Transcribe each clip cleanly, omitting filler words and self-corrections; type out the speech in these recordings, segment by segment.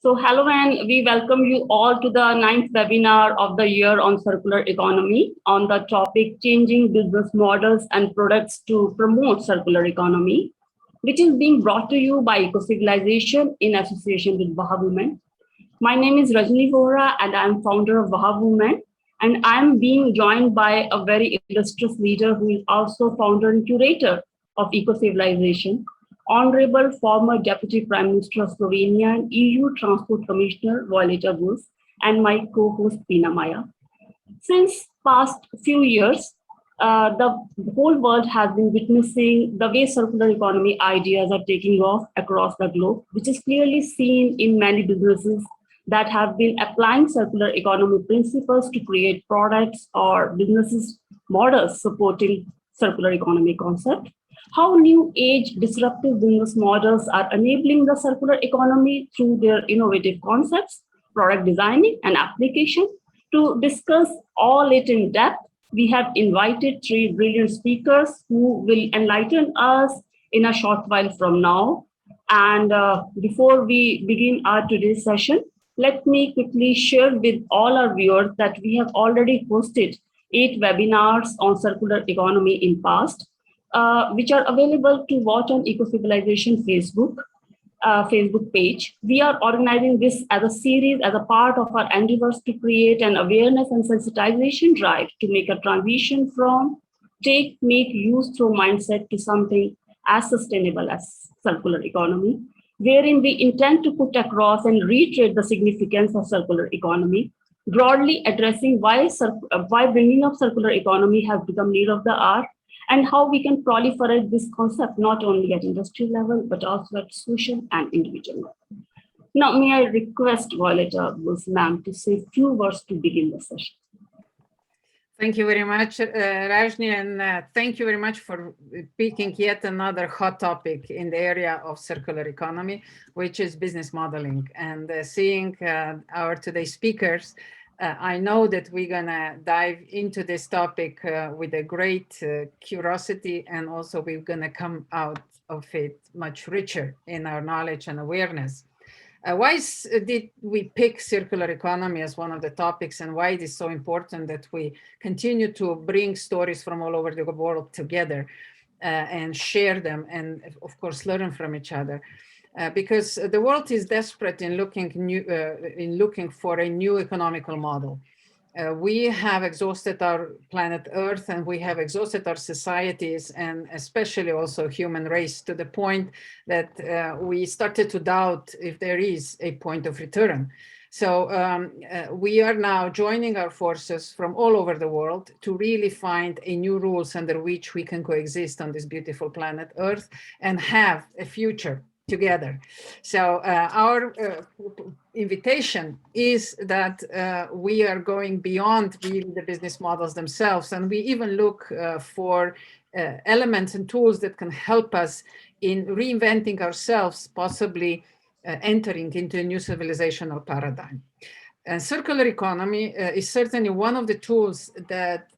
So hello and we welcome you all to the ninth webinar of the year on circular economy on the topic changing business models and products to promote circular economy, which is being brought to you by Ecocivilisation in association with Vaha Women. My name is Rajni Vohra and I'm founder of Vaha Women, and I'm being joined by a very illustrious leader who is also founder and curator of Ecocivilisation, Honorable former Deputy Prime Minister of Slovenia and EU Transport Commissioner 𝐕𝐞𝐧𝐬 and my co-host Pina Maya. Since past few years, the whole world has been witnessing the way circular economy ideas are taking off across the globe, which is clearly seen in many businesses that have been applying circular economy principles to create products or businesses models supporting circular economy concept. How new age disruptive business models are enabling the circular economy through their innovative concepts, product designing and application. To discuss all it in depth, we have invited three brilliant speakers who will enlighten us in a short while from now. And before we begin our today's session, let me quickly share with all our viewers that we have already hosted 8 webinars on circular economy in past, which are available to watch on Ecocivilisation Facebook page. We are organizing this as a series as a part of our endeavors to create an awareness and sensitization drive to make a transition from take, make, use through mindset to something as sustainable as circular economy, wherein we intend to put across and reiterate the significance of circular economy, broadly addressing why bringing up circular economy has become need of the hour, and how we can proliferate this concept not only at industrial level, but also at social and individual level. Now, may I request 𝐕𝐞𝐧𝐬 ma'am to say a few words to begin the session. Thank you very much, Rajni, and thank you very much for picking yet another hot topic in the area of circular economy, which is business modeling. And seeing our today's speakers, I know that we're gonna dive into this topic with a great curiosity, and also we're gonna come out of it much richer in our knowledge and awareness. Why did we pick circular economy as one of the topics, and why it is so important that we continue to bring stories from all over the world together and share them, and of course learn from each other? Because the world is desperate in looking for a new economical model. We have exhausted our planet Earth, and we have exhausted our societies, and especially also human race, to the point that we started to doubt if there is a point of return. So we are now joining our forces from all over the world to really find a new rules under which we can coexist on this beautiful planet Earth and have a future together. So our invitation is that we are going beyond really the business models themselves, and we even look for elements and tools that can help us in reinventing ourselves, possibly entering into a new civilizational paradigm. And circular economy is certainly one of the tools that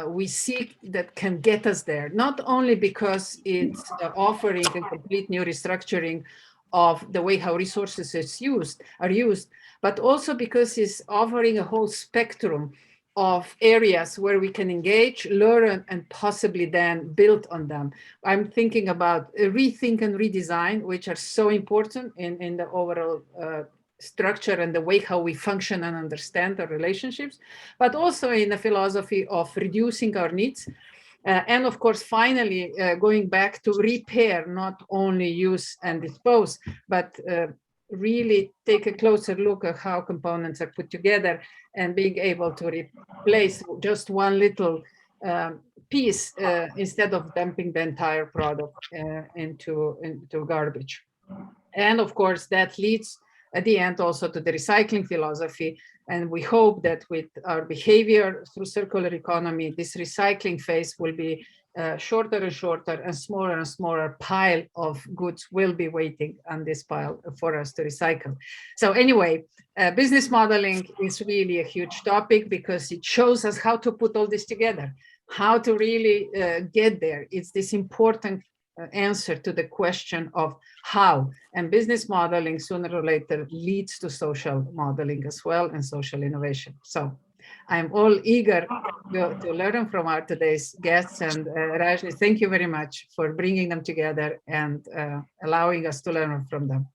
we seek that can get us there, not only because it's offering a complete new restructuring of the way how resources are used, but also because it's offering a whole spectrum of areas where we can engage, learn, and possibly then build on them. I'm thinking about rethink and redesign, which are so important in the overall structure and the way how we function and understand our relationships, but also in the philosophy of reducing our needs. And of course, finally, going back to repair, not only use and dispose, but really take a closer look at how components are put together and being able to replace just one little piece instead of dumping the entire product into garbage. And of course, that leads at the end also to the recycling philosophy. And we hope that with our behavior through circular economy, this recycling phase will be shorter and shorter, and smaller pile of goods will be waiting on this pile for us to recycle. So anyway, business modeling is really a huge topic because it shows us how to put all this together, how to really get there. It's this important answer to the question of how, and business modeling sooner or later leads to social modeling as well and social innovation. So I'm all eager to learn from our today's guests, and Rajni, thank you very much for bringing them together and allowing us to learn from them.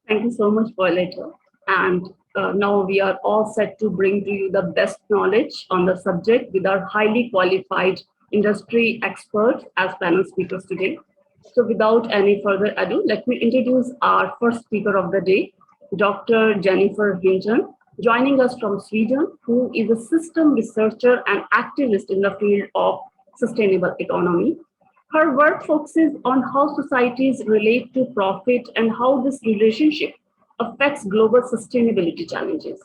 Thank you so much, Violeta. And now we are all set to bring to you the best knowledge on the subject with our highly qualified industry experts as panel speakers today. So without any further ado, let me introduce our first speaker of the day, Dr. Jennifer Vincent, joining us from Sweden, who is a system researcher and activist in the field of sustainable economy. Her work focuses on how societies relate to profit and how this relationship affects global sustainability challenges.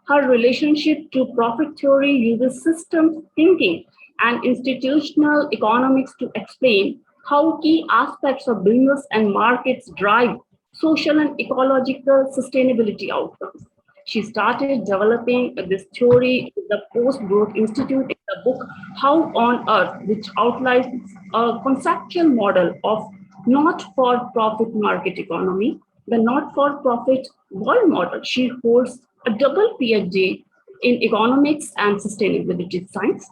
Her relationship to profit theory uses systems thinking and institutional economics to explain how key aspects of business and markets drive social and ecological sustainability outcomes. She started developing this theory in the Post-Growth Institute in the book How on Earth, which outlines a conceptual model of not-for-profit market economy, the not-for-profit world model. She holds a double PhD in economics and sustainability science.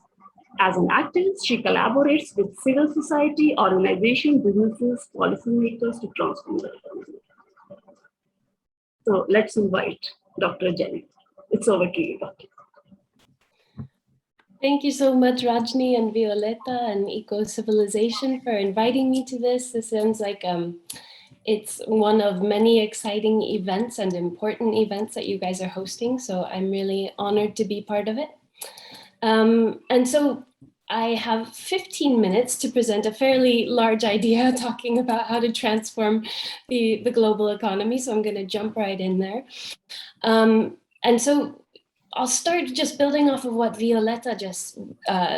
As an activist, she collaborates with civil society, organizations, businesses, policymakers to transform the economy. So let's invite Dr. Jenny. It's over to you, Dr. Thank you so much, Rajni and Violeta and Ecocivilisation for inviting me to this. This sounds like it's one of many exciting events and important events that you guys are hosting. So I'm really honored to be part of it. And so I have 15 minutes to present a fairly large idea talking about how to transform the global economy. So I'm going to jump right in there. And so I'll start just building off of what Violeta just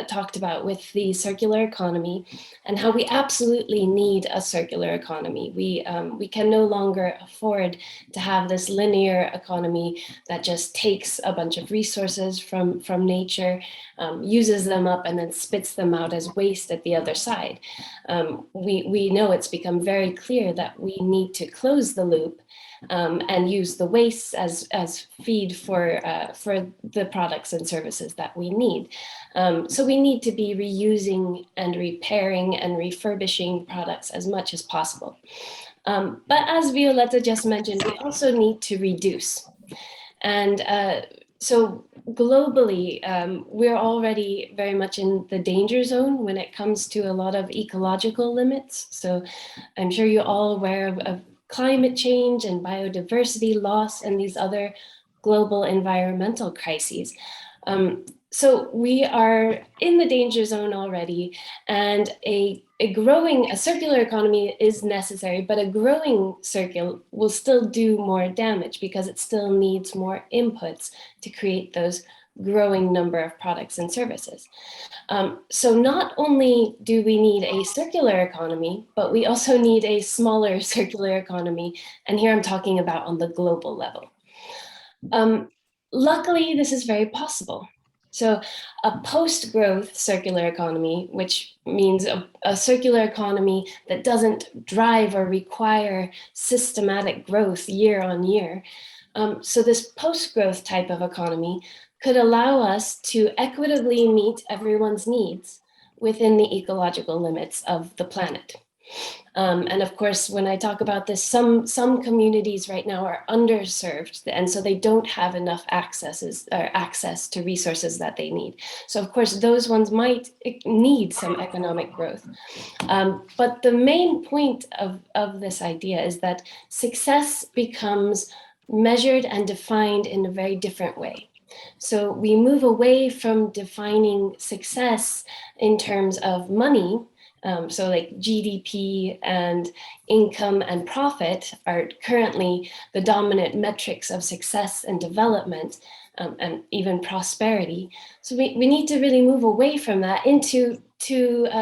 talked about with the circular economy and how we absolutely need a circular economy. We can no longer afford to have this linear economy that just takes a bunch of resources from nature, uses them up and then spits them out as waste at the other side. We know it's become very clear that we need to close the loop and use the waste as feed for the products and services that we need. So we need to be reusing and repairing and refurbishing products as much as possible. But as Violeta just mentioned, we also need to reduce. And so globally, we're already very much in the danger zone when it comes to a lot of ecological limits. So I'm sure you're all aware of climate change and biodiversity loss and these other global environmental crises. So we are in the danger zone already, and a circular economy is necessary, but a growing circle will still do more damage because it still needs more inputs to create those growing number of products and services. So not only do we need a circular economy, but we also need a smaller circular economy. And here I'm talking about on the global level. Luckily, this is very possible. So a post-growth circular economy, which means a circular economy that doesn't drive or require systematic growth year on year. So this post-growth type of economy could allow us to equitably meet everyone's needs within the ecological limits of the planet. And of course, when I talk about this, some communities right now are underserved, and so they don't have enough access to resources that they need. So of course, those ones might need some economic growth. But the main point of this idea is that success becomes measured and defined in a very different way. So we move away from defining success in terms of money. So like GDP and income and profit are currently the dominant metrics of success and development, and even prosperity. So we need to really move away from that into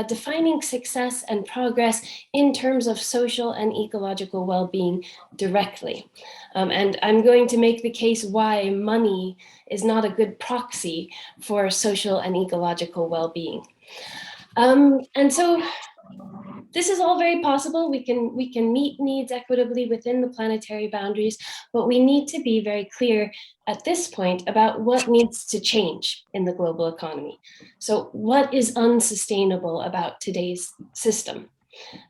defining success and progress in terms of social and ecological well-being directly. And I'm going to make the case why money is not a good proxy for social and ecological well-being. And so this is all very possible. We can meet needs equitably within the planetary boundaries, but we need to be very clear at this point about what needs to change in the global economy. So what is unsustainable about today's system?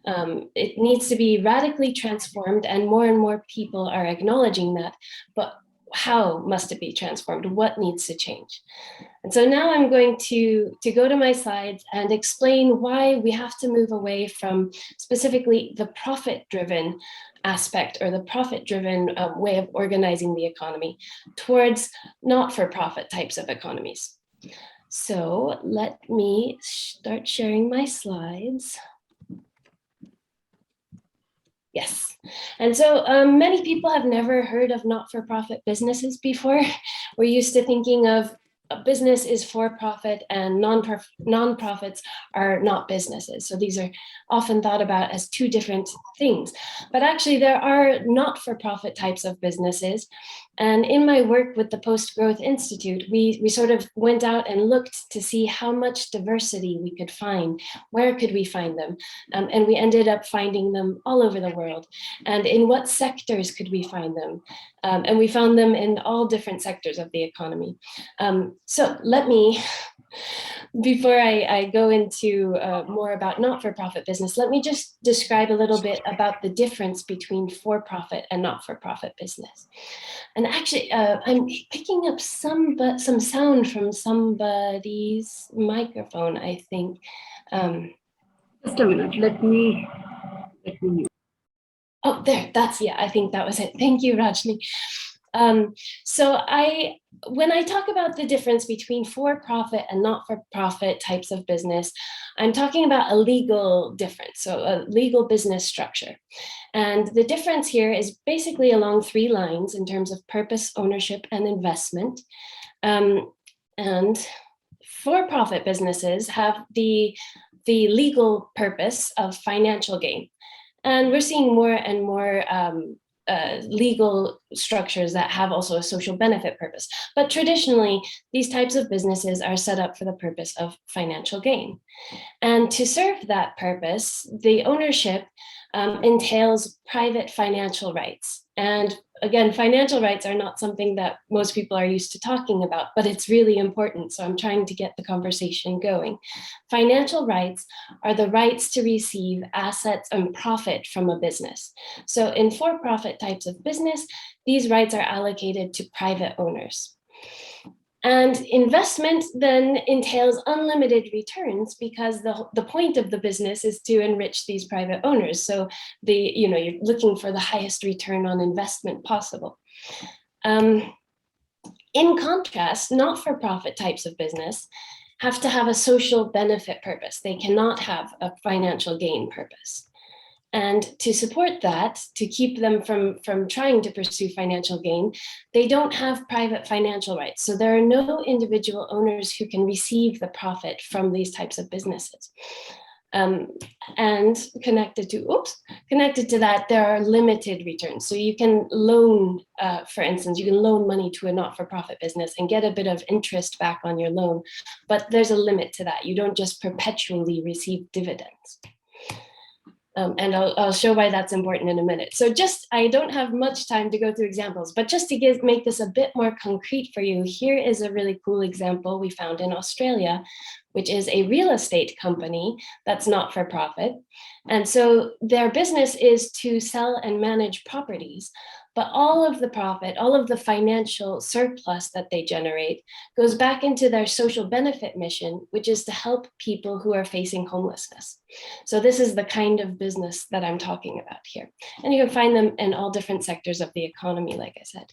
It needs to be radically transformed, and more people are acknowledging that, but how must it be transformed? What needs to change? And so now I'm going to go to my slides and explain why we have to move away from specifically the profit-driven aspect or the profit-driven way of organizing the economy towards not-for-profit types of economies. So let me start sharing my slides. Yes. And so many people have never heard of not-for-profit businesses before. We're used to thinking of a business is for-profit and non-profits are not businesses. So these are often thought about as two different things. But actually there are not-for-profit types of businesses. And in my work with the Post-Growth Institute, we sort of went out and looked to see how much diversity we could find. Where could we find them? And we ended up finding them all over the world. And in what sectors could we find them? And we found them in all different sectors of the economy. So let me, before I go into more about not-for-profit business, let me just describe a little bit about the difference between for-profit and not-for-profit business. And actually, I'm picking up some sound from somebody's microphone, I think. Just a minute, let me Oh, there, I think that was it. Thank you, Rajni. So when I talk about the difference between for-profit and not-for-profit types of business, I'm talking about a legal difference, so a legal business structure. And the difference here is basically along three lines in terms of purpose, ownership, and investment. And for-profit businesses have the legal purpose of financial gain. And we're seeing more and more legal structures that have also a social benefit purpose. But traditionally, these types of businesses are set up for the purpose of financial gain. And to serve that purpose, the ownership entails private financial rights. And again, financial rights are not something that most people are used to talking about, but it's really important. So I'm trying to get the conversation going. Financial rights are the rights to receive assets and profit from a business. So in for-profit types of business, these rights are allocated to private owners. And investment then entails unlimited returns because the point of the business is to enrich these private owners. So you're looking for the highest return on investment possible. In contrast, not-for-profit types of business have to have a social benefit purpose. They cannot have a financial gain purpose. And to support that, to keep them from trying to pursue financial gain, they don't have private financial rights. So there are no individual owners who can receive the profit from these types of businesses. And connected to that, there are limited returns. So you can loan, for instance, you can loan money to a not-for-profit business and get a bit of interest back on your loan, but there's a limit to that. You don't just perpetually receive dividends. And I'll show why that's important in a minute. So I don't have much time to go through examples, but just to make this a bit more concrete for you, here is a really cool example we found in Australia, which is a real estate company that's not for profit. And so their business is to sell and manage properties, but all of the profit, all of the financial surplus that they generate goes back into their social benefit mission, which is to help people who are facing homelessness. So this is the kind of business that I'm talking about here. And you can find them in all different sectors of the economy, like I said.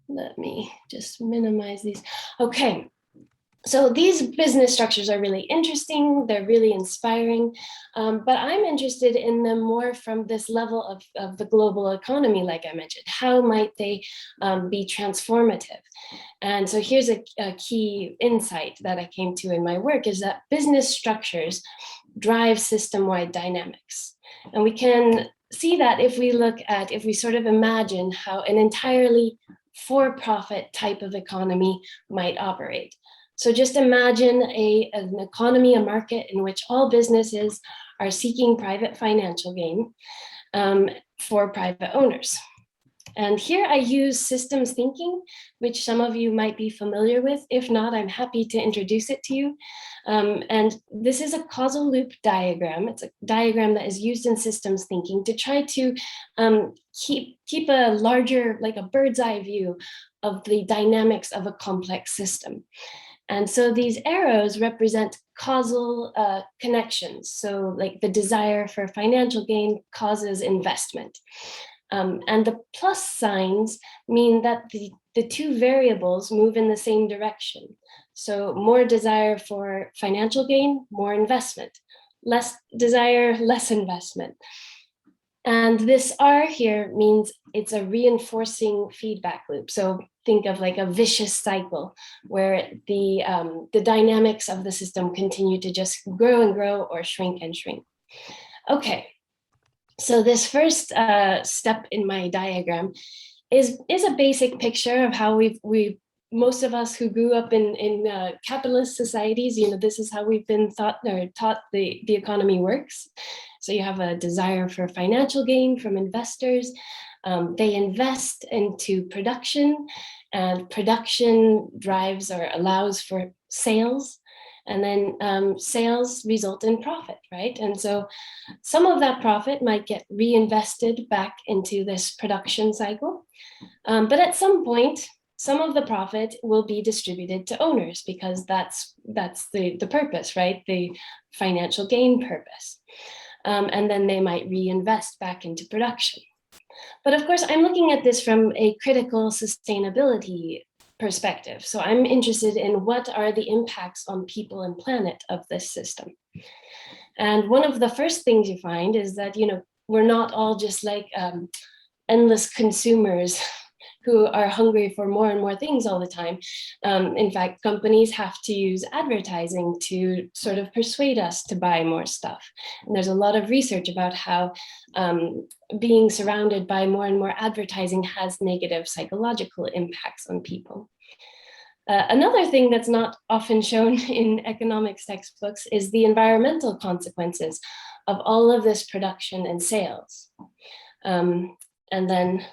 Let me just minimize these. Okay. So these business structures are really interesting, they're really inspiring, but I'm interested in them more from this level of the global economy, like I mentioned. How might they be transformative? And so here's a key insight that I came to in my work is that business structures drive system-wide dynamics. And we can see that if we sort of imagine how an entirely for-profit type of economy might operate. So just imagine an economy, a market in which all businesses are seeking private financial gain for private owners. And here I use systems thinking, which some of you might be familiar with. If not, I'm happy to introduce it to you. And this is a causal loop diagram. It's a diagram that is used in systems thinking to try to keep a larger, like a bird's eye view of the dynamics of a complex system. And so these arrows represent causal connections. So like the desire for financial gain causes investment. And the plus signs mean that the two variables move in the same direction. So more desire for financial gain, more investment. Less desire, less investment. And this R here means it's a reinforcing feedback loop. So think of like a vicious cycle where the dynamics of the system continue to just grow and grow or shrink and shrink. Okay. So this first step in my diagram is a basic picture of how most of us who grew up in capitalist societies, this is how we've been taught the economy works. So you have a desire for financial gain from investors. They invest into production, and production drives or allows for sales. And then sales result in profit, right? And so some of that profit might get reinvested back into this production cycle. But at some point, some of the profit will be distributed to owners because that's the purpose, right? The financial gain purpose. And then they might reinvest back into production. But of course, I'm looking at this from a critical sustainability perspective. So I'm interested in what are the impacts on people and planet of this system. And one of the first things you find is that, we're not all just like endless consumers who are hungry for more and more things all the time. In fact, companies have to use advertising to sort of persuade us to buy more stuff. And there's a lot of research about how being surrounded by more and more advertising has negative psychological impacts on people. Another thing that's not often shown in economics textbooks is the environmental consequences of all of this production and sales. And then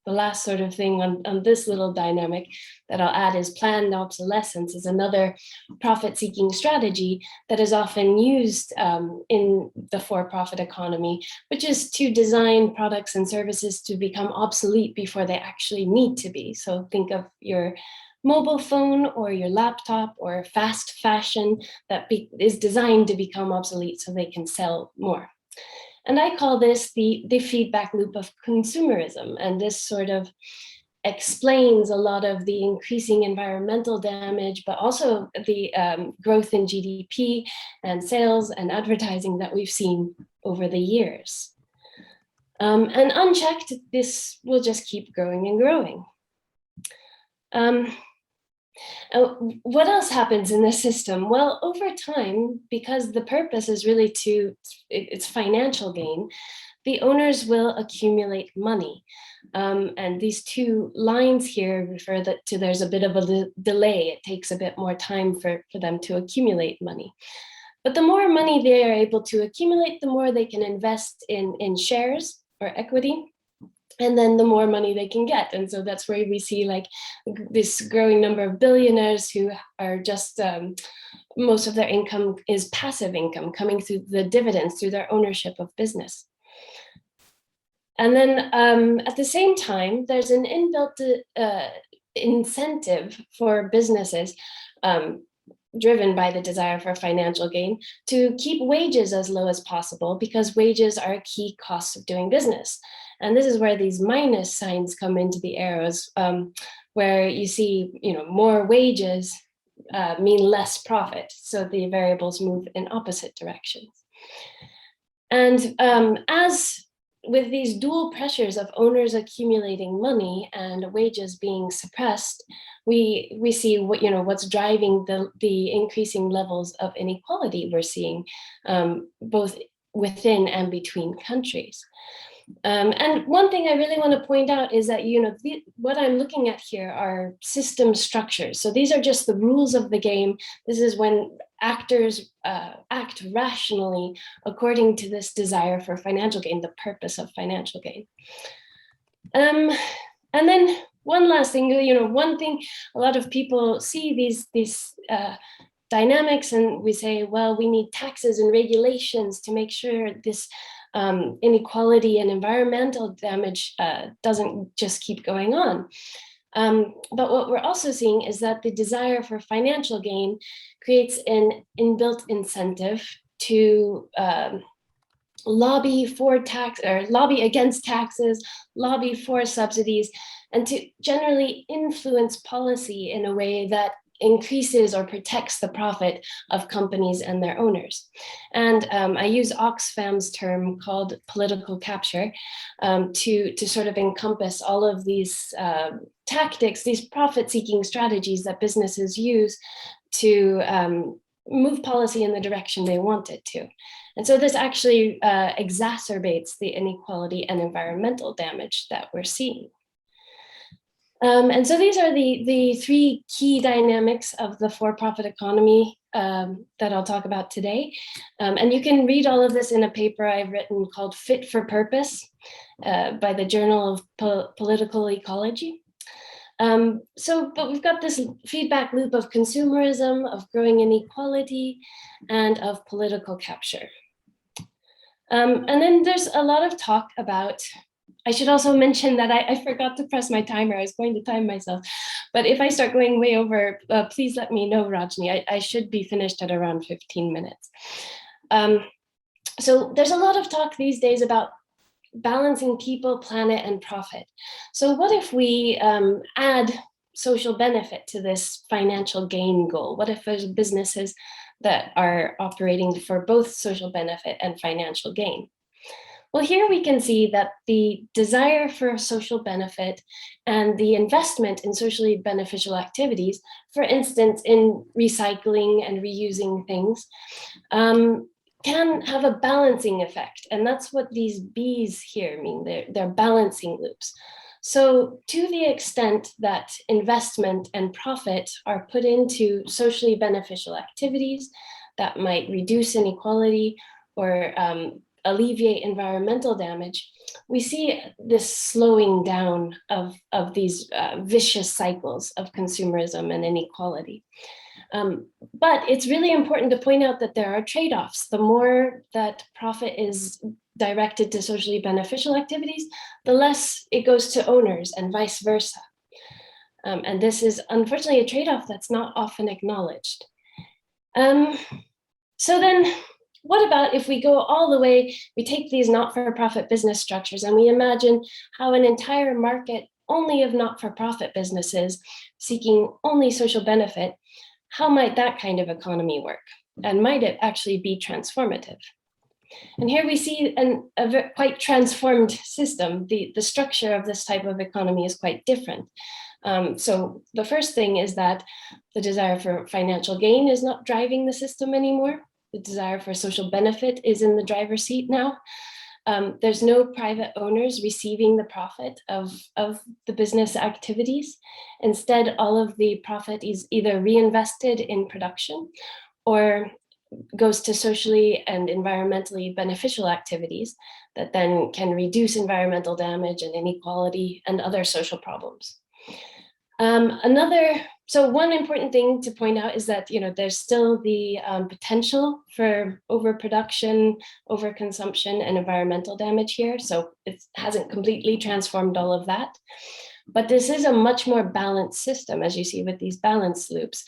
the last sort of thing on this little dynamic that I'll add is planned obsolescence is another profit-seeking strategy that is often used in the for-profit economy, which is to design products and services to become obsolete before they actually need to be. So think of your mobile phone or your laptop or fast fashion that is designed to become obsolete so they can sell more. And I call this the feedback loop of consumerism. And this sort of explains a lot of the increasing environmental damage, but also the growth in GDP and sales and advertising that we've seen over the years. And unchecked, this will just keep growing and growing. What else happens in this system? Well, over time, because the purpose is really it's financial gain, the owners will accumulate money. And these two lines here refer to there's a bit of a delay. It takes a bit more time for them to accumulate money. But the more money they are able to accumulate, the more they can invest in shares or equity. And then the more money they can get. And so that's where we see like this growing number of billionaires who are just, most of their income is passive income coming through the dividends, through their ownership of business. And then at the same time, there's an inbuilt incentive for businesses driven by the desire for financial gain to keep wages as low as possible because wages are a key cost of doing business. And this is where these minus signs come into the arrows, where you see, more wages mean less profit. So the variables move in opposite directions. And as with these dual pressures of owners accumulating money and wages being suppressed, we see what's driving the increasing levels of inequality we're seeing both within and between countries. And one thing I really want to point out is that, what I'm looking at here are system structures. So these are just the rules of the game. This is when actors act rationally according to this desire for financial gain, the purpose of financial gain. And then one last thing, one thing, a lot of people see these dynamics and we say, well, we need taxes and regulations to make sure this inequality and environmental damage doesn't just keep going on. But what we're also seeing is that the desire for financial gain creates an inbuilt incentive to lobby for tax or lobby against taxes, lobby for subsidies, and to generally influence policy in a way that increases or protects the profit of companies and their owners. And I use Oxfam's term called political capture to sort of encompass all of these tactics, these profit-seeking strategies that businesses use to move policy in the direction they want it to. And so this actually exacerbates the inequality and environmental damage that we're seeing. And so these are the three key dynamics of the for-profit economy that I'll talk about today. And you can read all of this in a paper I've written called Fit for Purpose by the Journal of Political Ecology. But we've got this feedback loop of consumerism, of growing inequality, and of political capture. And then there's a lot of talk about, I should also mention that I forgot to press my timer. I was going to time myself, but if I start going way over, please let me know, Rajni. I should be finished at around 15 minutes. So there's a lot of talk these days about balancing people, planet, and profit. So what if we add social benefit to this financial gain goal? What if there's businesses that are operating for both social benefit and financial gain? Well, here we can see that the desire for social benefit and the investment in socially beneficial activities, for instance, in recycling and reusing things, can have a balancing effect. And that's what these Bs here mean. They're balancing loops. So to the extent that investment and profit are put into socially beneficial activities that might reduce inequality or alleviate environmental damage, we see this slowing down of these vicious cycles of consumerism and inequality. But it's really important to point out that there are trade-offs. The more that profit is directed to socially beneficial activities, the less it goes to owners and vice versa. And this is unfortunately a trade-off that's not often acknowledged. So then, what about if we go all the way, we take these not-for-profit business structures and we imagine how an entire market only of not-for-profit businesses seeking only social benefit, how might that kind of economy work? And might it actually be transformative? And here we see a quite transformed system. The structure of this type of economy is quite different. So the first thing is that the desire for financial gain is not driving the system anymore. The desire for social benefit is in the driver's seat now. There's no private owners receiving the profit of the business activities. Instead, all of the profit is either reinvested in production or goes to socially and environmentally beneficial activities that then can reduce environmental damage and inequality and other social problems. So one important thing to point out is that there's still the potential for overproduction, overconsumption, and environmental damage here. So it hasn't completely transformed all of that. But this is a much more balanced system, as you see with these balance loops.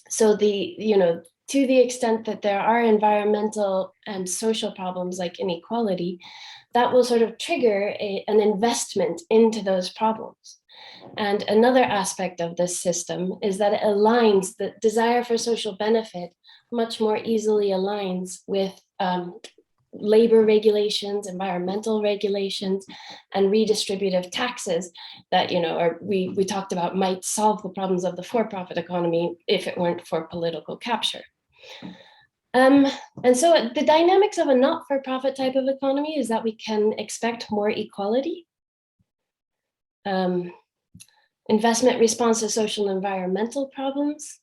So to the extent that there are environmental and social problems like inequality, that will sort of trigger an investment into those problems. And another aspect of this system is that it aligns the desire for social benefit much more easily aligns with labor regulations, environmental regulations, and redistributive taxes that, we talked about might solve the problems of the for-profit economy if it weren't for political capture. And so the dynamics of a not-for-profit type of economy is that we can expect more equality, investment response to social and environmental problems,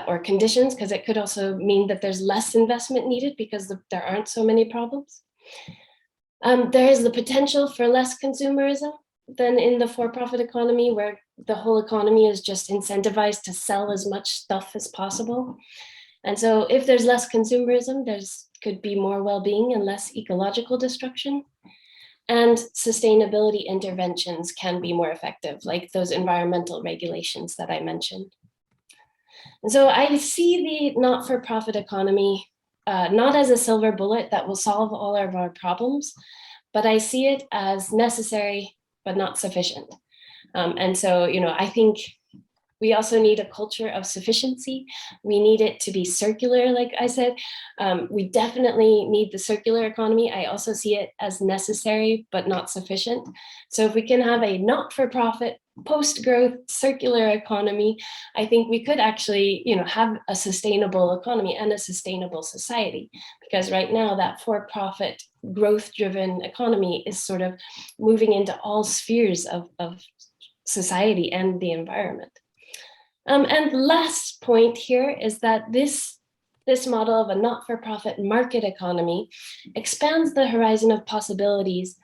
or conditions, because it could also mean that there's less investment needed because there aren't so many problems. There is the potential for less consumerism than in the for-profit economy, where the whole economy is just incentivized to sell as much stuff as possible. And so if there's less consumerism, could be more well-being and less ecological destruction. And sustainability interventions can be more effective, like those environmental regulations that I mentioned. And so I see the not-for-profit economy not as a silver bullet that will solve all of our problems, but I see it as necessary, but not sufficient. And so, I think we also need a culture of sufficiency. We need it to be circular, like I said. We definitely need the circular economy. I also see it as necessary, but not sufficient. So if we can have a not-for-profit, post-growth circular economy, I think we could actually, have a sustainable economy and a sustainable society. Because right now that for-profit, growth-driven economy is sort of moving into all spheres of society and the environment. And last point here is that this model of a not-for-profit market economy expands the horizon of possibilities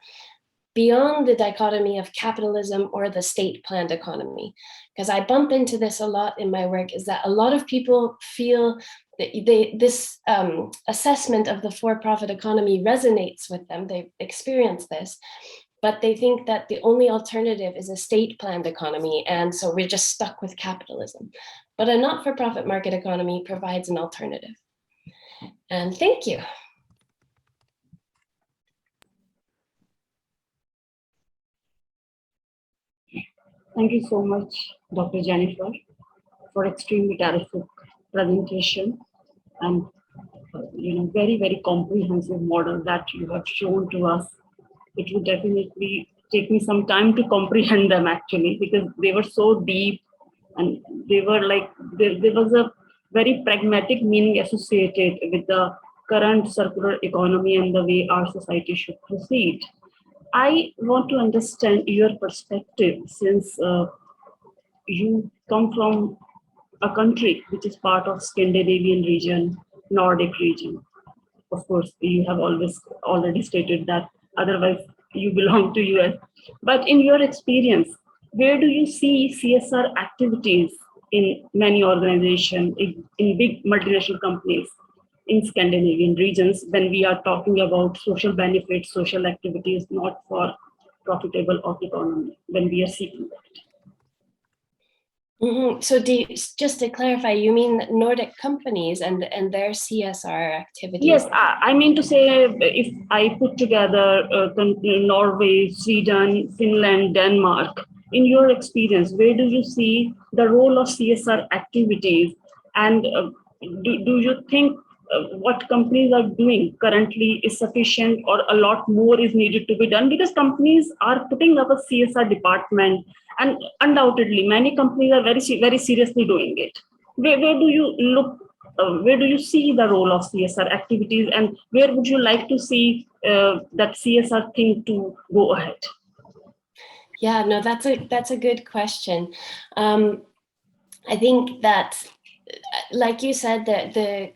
beyond the dichotomy of capitalism or the state-planned economy. Because I bump into this a lot in my work, is that a lot of people feel that this assessment of the for-profit economy resonates with them. They experience this, but they think that the only alternative is a state-planned economy, and so we're just stuck with capitalism. But a not-for-profit market economy provides an alternative. And thank you. Thank you so much, Dr. Jennifer, for extremely terrific presentation and very, very comprehensive model that you have shown to us. It would definitely take me some time to comprehend them, actually, because they were so deep, and they were like, there was a very pragmatic meaning associated with the current circular economy and the way our society should proceed. I want to understand your perspective, since you come from a country which is part of Scandinavian region, Nordic region. Of course, you have already stated that, otherwise you belong to US. But in your experience, where do you see CSR activities in many organizations, in big multinational companies in Scandinavian regions, when we are talking about social benefits, social activities, not for profitable of economy, when we are seeking that? Mm-hmm. So just to clarify, you mean Nordic companies and their CSR activities? Yes, I mean to say, if I put together Norway, Sweden, Finland, Denmark, in your experience, where do you see the role of CSR activities? And do you think what companies are doing currently is sufficient, or a lot more is needed to be done? Because companies are putting up a CSR department, and undoubtedly many companies are very, very seriously doing it. Where do you look? Where do you see the role of CSR activities, and where would you like to see that CSR thing to go ahead? Yeah, no, that's a good question. I think that, like you said, that the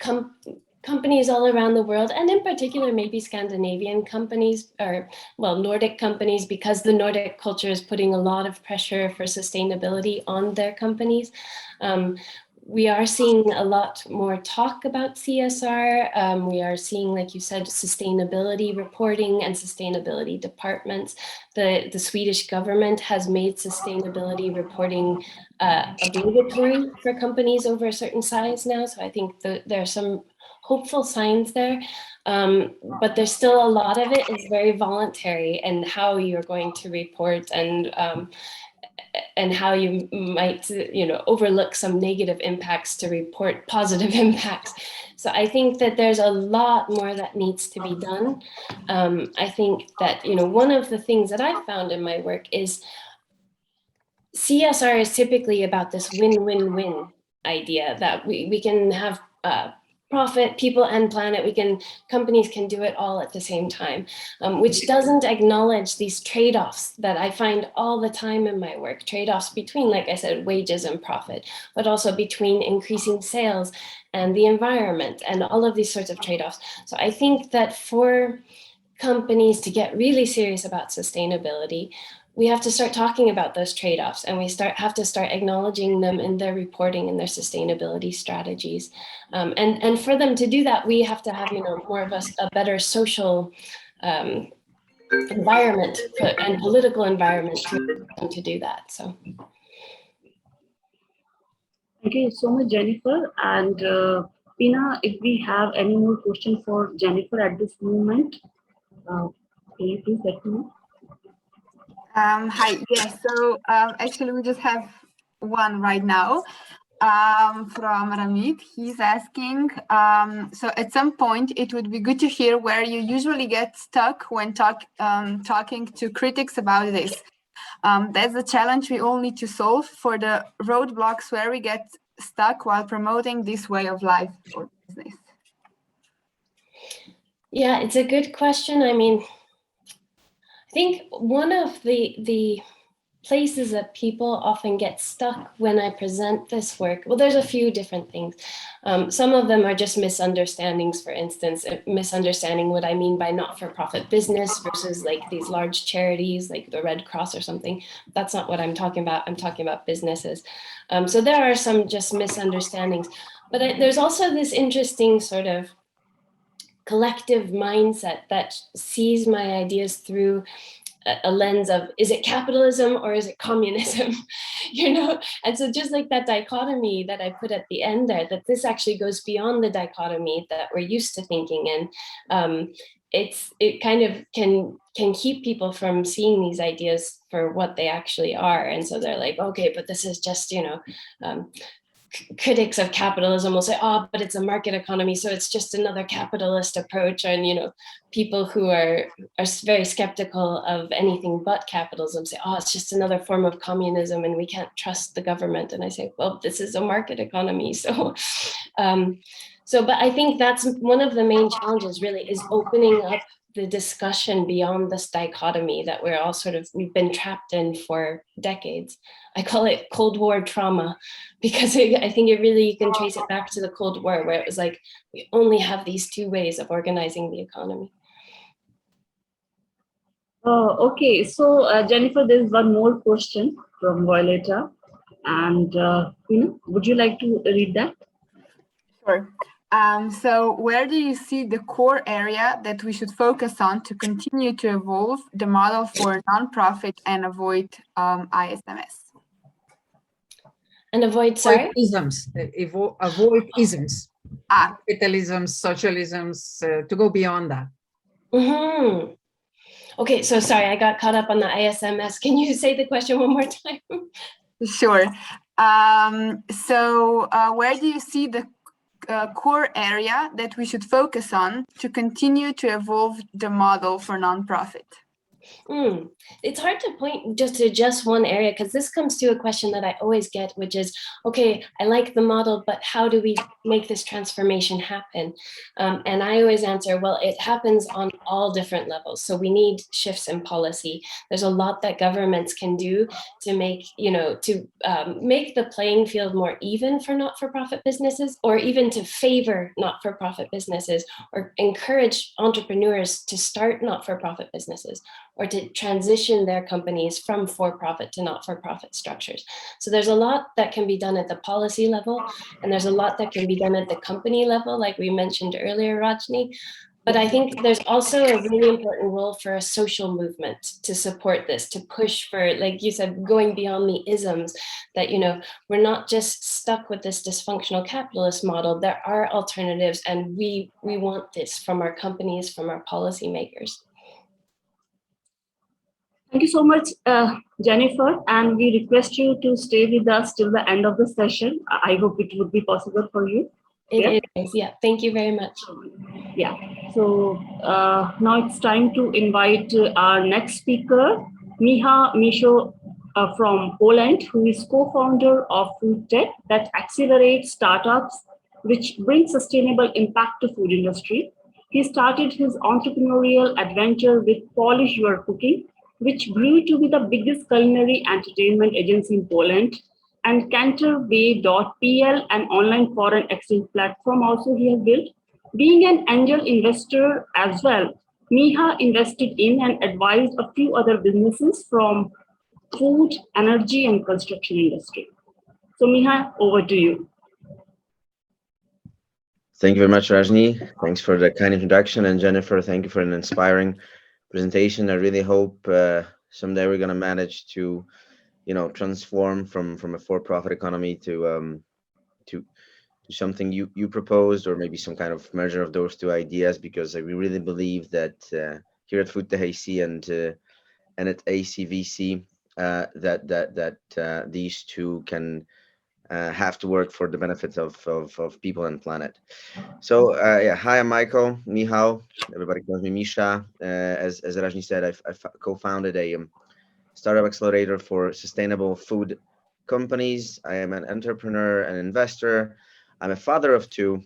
companies all around the world, and in particular maybe Scandinavian companies, or Nordic companies, because the Nordic culture is putting a lot of pressure for sustainability on their companies. We are seeing a lot more talk about CSR. We are seeing, like you said, sustainability reporting and sustainability departments. The Swedish government has made sustainability reporting obligatory for companies over a certain size now. So I think there are some hopeful signs there, but there's still a lot of it is very voluntary, and how you're going to report and how you might, overlook some negative impacts to report positive impacts. So I think that there's a lot more that needs to be done. I think that, one of the things that I've found in my work is CSR is typically about this win-win-win idea that we can have profit, people, and planet. Companies can do it all at the same time, which doesn't acknowledge these trade-offs that I find all the time in my work, trade-offs between, like I said, wages and profit, but also between increasing sales and the environment and all of these sorts of trade-offs. So I think that for companies to get really serious about sustainability, we have to start talking about those trade-offs, and we have to start acknowledging them in their reporting and their sustainability strategies. And for them to do that, we have to have, more of a better social environment and political environment to do that. So. Thank you so much, Jennifer. And Pina, if we have any more questions for Jennifer at this moment, can you please let me know? Hi, yes, so actually we just have one right now from Ramit. He's asking, so at some point it would be good to hear where you usually get stuck when talking to critics about this. That's the challenge we all need to solve, for the roadblocks where we get stuck while promoting this way of life or business. Yeah, it's a good question. I mean, I think one of the places that people often get stuck when I present this work, well, there's a few different things. Some of them are just misunderstandings. For instance, misunderstanding what I mean by not-for-profit business versus like these large charities like the Red Cross or something. That's not what I'm talking about. I'm talking about businesses. So there are some just misunderstandings. But there's also this interesting sort of collective mindset that sees my ideas through a lens of, is it capitalism or is it communism? And so just like that dichotomy that I put at the end there, that this actually goes beyond the dichotomy that we're used to thinking in. It kind of can keep people from seeing these ideas for what they actually are. And so they're like, okay, but this is just, critics of capitalism will say, oh, but it's a market economy, so it's just another capitalist approach. And people who are very skeptical of anything but capitalism say, oh, it's just another form of communism and we can't trust the government. And I say, well, this is a market economy. So but I think that's one of the main challenges, really, is opening up the discussion beyond this dichotomy that we've been trapped in for decades. I call it Cold War trauma, because I think you can trace it back to the Cold War, where it was like, we only have these two ways of organizing the economy. Okay, so Jennifer, there's one more question from Violeta, and would you like to read that? Sure. So where do you see the core area that we should focus on to continue to evolve the model for nonprofit and avoid ISMS? And avoid, sorry? Isms, avoid isms. Capitalisms, socialisms, to go beyond that. Mm-hmm. Okay, so sorry, I got caught up on the ISMS. Can you say the question one more time? Sure. So where do you see the core area that we should focus on to continue to evolve the model for nonprofit? It's hard to point just one area, because this comes to a question that I always get, which is, okay, I like the model, but how do we make this transformation happen? And I always answer, well, it happens on all different levels. So we need shifts in policy. There's a lot that governments can do to make, make the playing field more even for not-for-profit businesses, or even to favor not-for-profit businesses, or encourage entrepreneurs to start not-for-profit businesses, or to transition their companies from for-profit to not-for-profit structures. So there's a lot that can be done at the policy level, and there's a lot that can be done at the company level, like we mentioned earlier, Rajni. But I think there's also a really important role for a social movement to support this, to push for, like you said, going beyond the isms, that, we're not just stuck with this dysfunctional capitalist model. There are alternatives, and we want this from our companies, from our policymakers. Thank you so much, Jennifer, and we request you to stay with us till the end of the session. I hope it would be possible for you. It is, yeah. Thank you very much. Yeah. So now it's time to invite our next speaker, Michał Miszo from Poland, who is co-founder of food tech that accelerates startups which brings sustainable impact to food industry. He started his entrepreneurial adventure with Polish Your Cooking, which grew to be the biggest culinary entertainment agency in Poland, and 𝐶𝐫 an online foreign exchange platform also he has built. Being an angel investor as well, Miha invested in and advised a few other businesses from food, energy, and construction industry. So Miha, over to you. Thank you very much, Rajni. Thanks for the kind introduction. And Jennifer, thank you for an inspiring presentation. I really hope someday we're going to manage to, transform from a for-profit economy to something you proposed, or maybe some kind of merger of those two ideas, because we really believe that here at Food THC and at ACVC, that these two can have to work for the benefits of people and planet. So yeah, hi, I'm Michael, Michał. Everybody calls me Misha. As Rajni said, I've co-founded a startup accelerator for sustainable food companies. I am an entrepreneur and investor. I'm a father of two,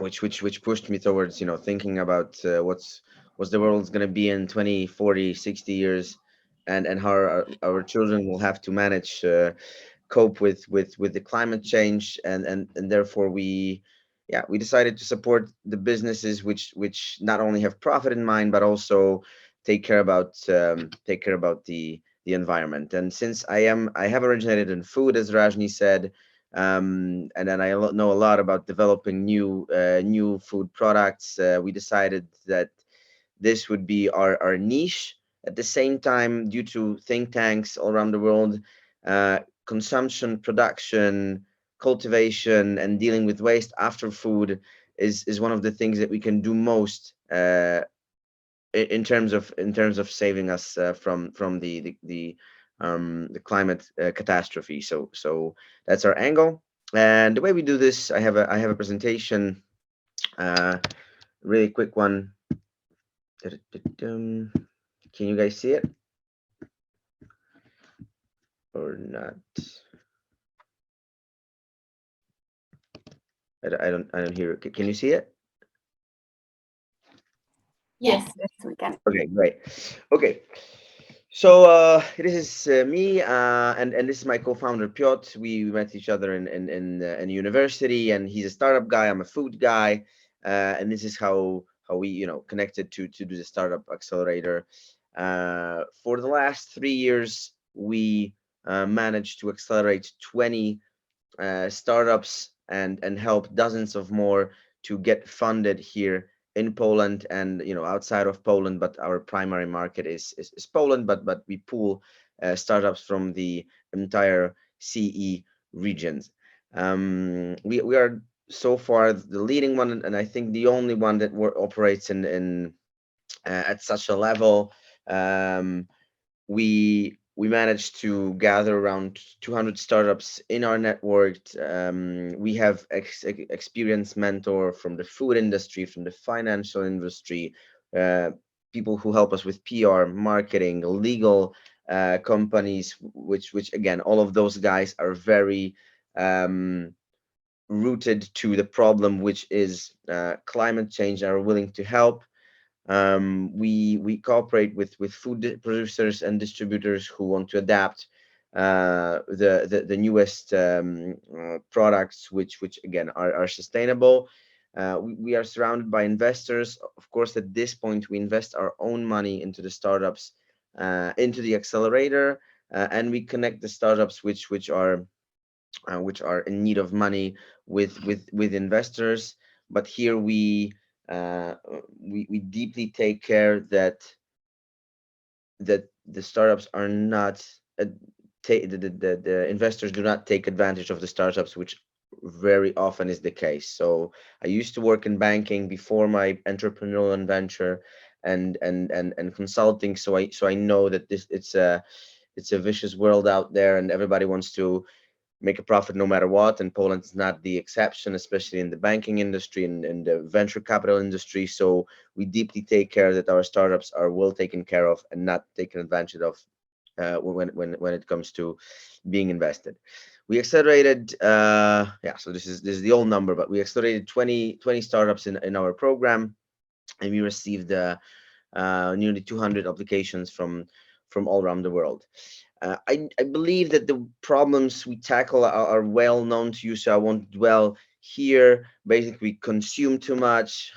which pushed me towards thinking about what's the world's going to be in 20, 40, 60 years, and how our children will have to manage cope with the climate change, and therefore we decided to support the businesses which not only have profit in mind, but also take care about the environment. And since I have originated in food, as Rajni said, and then I know a lot about developing new food products, we decided that this would be our niche. At the same time, due to think tanks all around the world, consumption, production, cultivation, and dealing with waste after food is one of the things that we can do most in terms of saving us from the climate catastrophe. So that's our angle. And the way we do this, I have a presentation, really quick one. Can you guys see it or not? I don't hear it. Can you see it? Yes, we can. Okay, great. Okay, so this is me, and this is my co-founder Piotr. We met each other in university, and he's a startup guy. I'm a food guy, and this is how we connected to do the startup accelerator. For the last 3 years, we managed to accelerate 20 startups and help dozens of more to get funded here in Poland and outside of Poland, but our primary market is Poland, but we pool startups from the entire CE regions. We are so far the leading one, and I think the only one that operates in at such a level. We managed to gather around 200 startups in our network. We have experienced mentor from the food industry, from the financial industry, people who help us with PR, marketing, legal companies, which again, all of those guys are very rooted to the problem, which is climate change, and are willing to help. We cooperate with food producers and distributors who want to adapt the newest products, which again are sustainable. We are surrounded by investors. Of course, at this point, we invest our own money into the startups, into the accelerator, and we connect the startups which are in need of money with investors. But here we deeply take care that the startups are not the investors do not take advantage of the startups, which very often is the case. So I used to work in banking before my entrepreneurial venture and consulting, so I know that it's a vicious world out there, and everybody wants to make a profit no matter what, and Poland is not the exception, especially in the banking industry and the venture capital industry. So we deeply take care that our startups are well taken care of and not taken advantage of when it comes to being invested. we accelerated, yeah, so this is the old number, but we accelerated 20 startups in our program, and we received nearly 200 applications from all around the world. I believe that the problems we tackle are well known to you, so I won't dwell here. Basically, we consume too much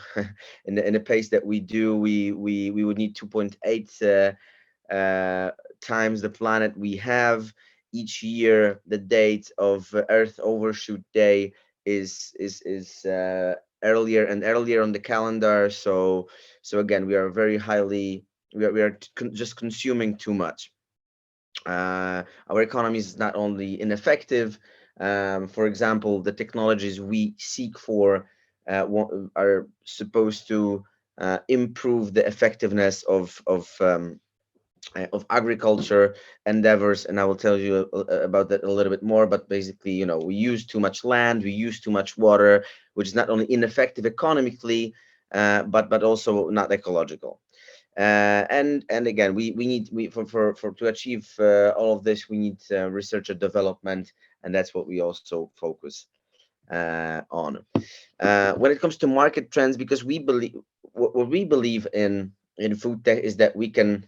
in the pace that we do. We would need 2.8 times the planet we have. Each year, the date of Earth Overshoot Day is earlier and earlier on the calendar. So again, we are very highly, we are just consuming too much. Our economy is not only ineffective. For example, the technologies we seek for are supposed to improve the effectiveness of agriculture endeavors, and I will tell you about that a little bit more. But basically, we use too much land, we use too much water, which is not only ineffective economically, but also not ecological. And again, we need for to achieve all of this, we need research and development, and that's what we also focus on. When it comes to market trends, because we believe what we believe in food tech is that we can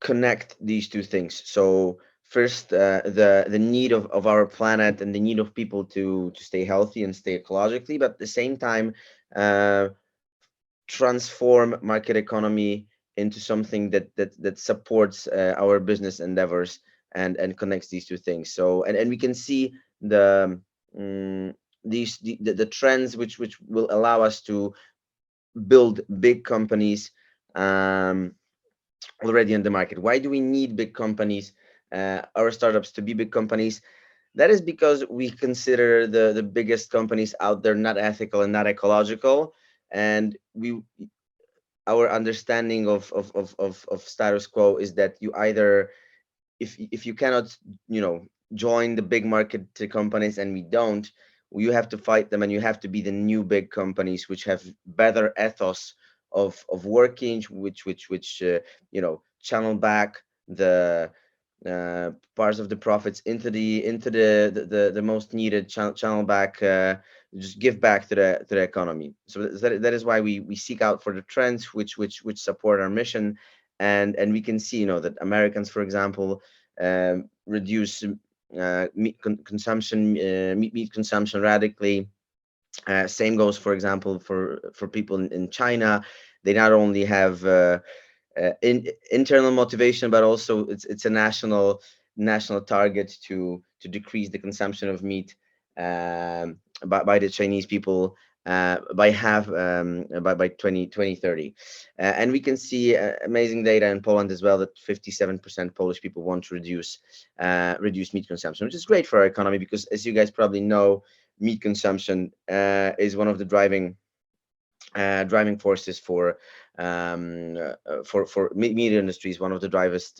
connect these two things. So first, the need of our planet and the need of people to stay healthy and stay ecologically, but at the same time, transform market economy into something that supports our business endeavors and connects these two things. So and we can see the the trends which will allow us to build big companies already in the market. Why do we need big companies, our startups, to be big companies? That is because we consider the biggest companies out there not ethical and not ecological, and our understanding of status quo is that you either, if you cannot join the big market companies, and we don't, you have to fight them, and you have to be the new big companies which have better ethos of working, which channel back the parts of the profits into the most needed channel back, just give back to the economy. So that is why we seek out for the trends which support our mission, and we can see that Americans, for example, reduce meat consumption, meat consumption radically. Same goes, for example, for people in China. They not only have internal motivation, but also it's a national target to decrease the consumption of meat by the Chinese people by half by 2030. And we can see amazing data in Poland as well, that 57% Polish people want to reduce meat consumption, which is great for our economy, because as you guys probably know, meat consumption is one of the driving forces for meat industries, one of the drivers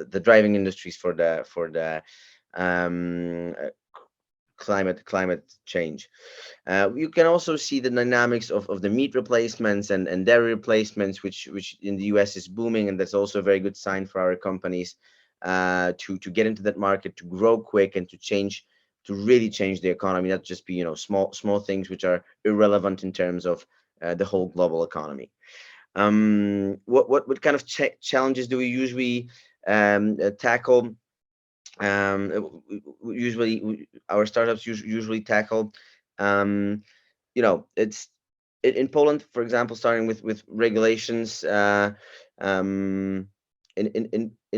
the driving industries for the climate change. You can also see the dynamics of the meat replacements and dairy replacements, which in the US is booming, and that's also a very good sign for our companies to get into that market, to grow quick, and to really change the economy, not just be small things which are irrelevant in terms of the whole global economy. What kind of challenges do we usually tackle? Usually our startups usually tackle, it's in Poland, for example, starting with regulations. In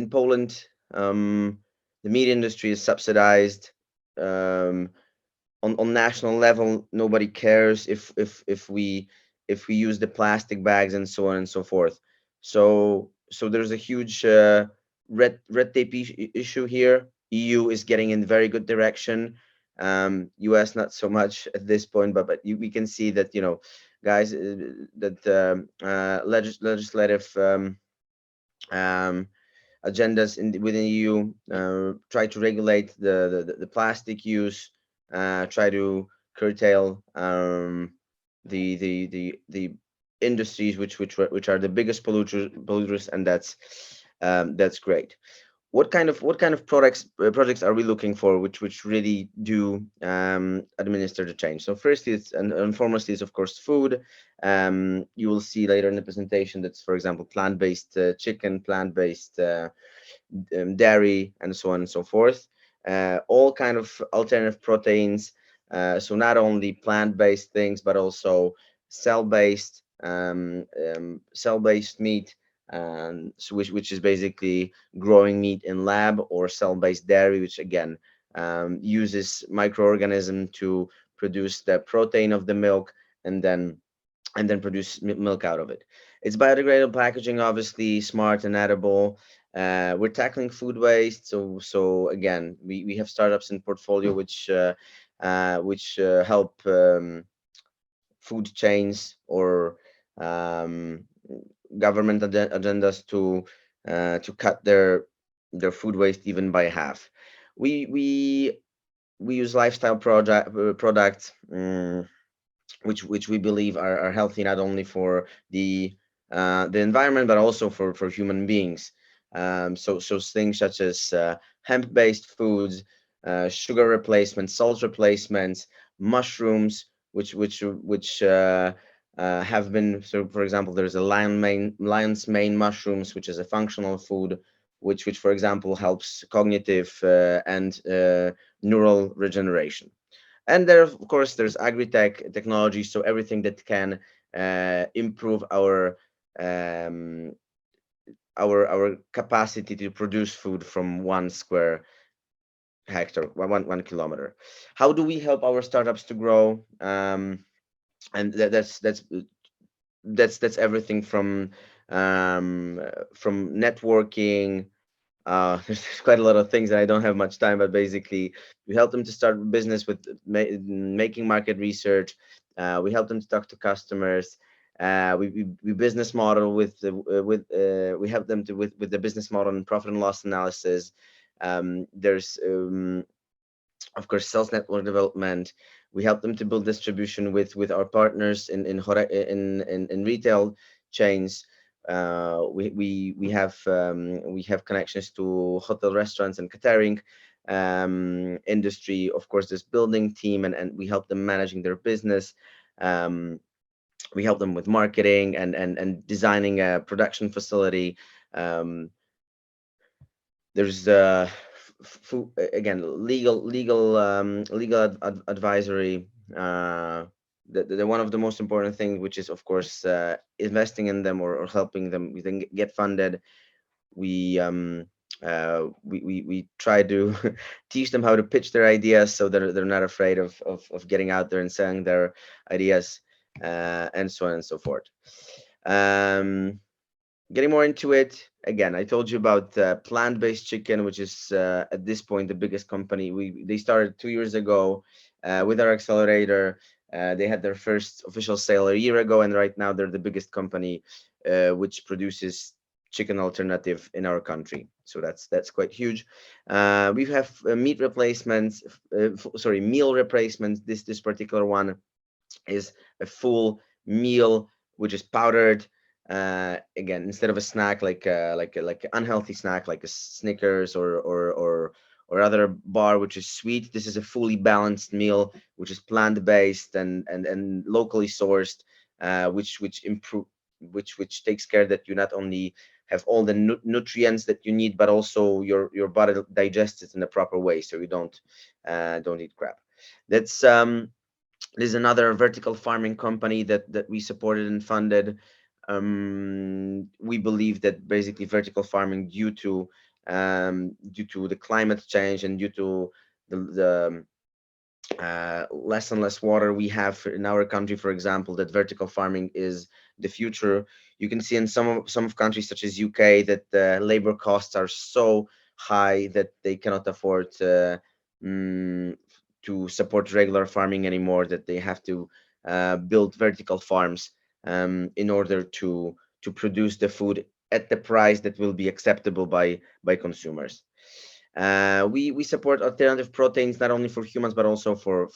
Poland, the meat industry is subsidized. On national level, nobody cares if we use the plastic bags and so on and so forth. So there's a huge red tape issue here. EU is getting in very good direction. US not so much at this point, but we can see that guys, that legislative agendas within EU try to regulate the plastic use, try to curtail the industries which are the biggest polluters, and that's great. what kind of projects are we looking for, which really do administer the change? So first is and foremost is of course food. You will see later in the presentation that's, for example, plant-based chicken, plant-based dairy, and so on and so forth. All kind of alternative proteins. So not only plant-based things, but also cell-based cell-based meat, so which is basically growing meat in lab, or cell-based dairy, which again uses microorganism to produce the protein of the milk, and then produce milk out of it. It's biodegradable packaging, obviously smart and edible. We're tackling food waste. So again, we have startups in portfolio which help food chains or government agendas to cut their food waste even by half. We use lifestyle products. Which we believe are healthy not only for the environment, but also for human beings. So things such as hemp-based foods, sugar replacements, salt replacements, mushrooms, which have been, so for example, there's a lion's mane mushrooms, which is a functional food, which for example helps cognitive and neural regeneration. And there, of course, there's agri-tech technology, so everything that can improve um, our capacity to produce food from 1 square hectare, 1 kilometer. How do we help our startups to grow? And that's everything from networking. There's quite a lot of things, and I don't have much time, but basically we help them to start a business with making market research. We help them to talk to customers. We business model we help them to with the business model and profit and loss analysis. There's of course sales network development. We help them to build distribution with our partners in retail chains. We have connections to hotel, restaurants, and catering industry. Of course, this building team, and we help them managing their business. We help them with marketing and designing a production facility. There's again legal advisory. The one of the most important things, which is of course investing in them, or helping them get funded. We try to teach them how to pitch their ideas, so they're not afraid of getting out there and selling their ideas, and so on and so forth. Getting more into it, again, I told you about plant-based chicken, which is at this point the biggest company. They started 2 years ago with our accelerator. They had their first official sale a year ago, and right now they're the biggest company which produces chicken alternative in our country. So that's quite huge. We have meat replacements, meal replacements. This particular one is a full meal which is powdered. Again, instead of a snack like an unhealthy snack like a Snickers or other bar which is sweet, this is a fully balanced meal which is plant-based and locally sourced, which takes care that you not only have all the nutrients that you need, but also your body digests it in the proper way, so you don't eat crap. There's another vertical farming company that we supported and funded. We believe that basically vertical farming, due to the climate change and due to the less and less water we have in our country, for example, that vertical farming is the future. You can see in some of countries such as UK that the labor costs are so high that they cannot afford to support regular farming anymore, that they have to build vertical farms in order to produce the food at the price that will be acceptable by consumers. We support alternative proteins not only for humans but also for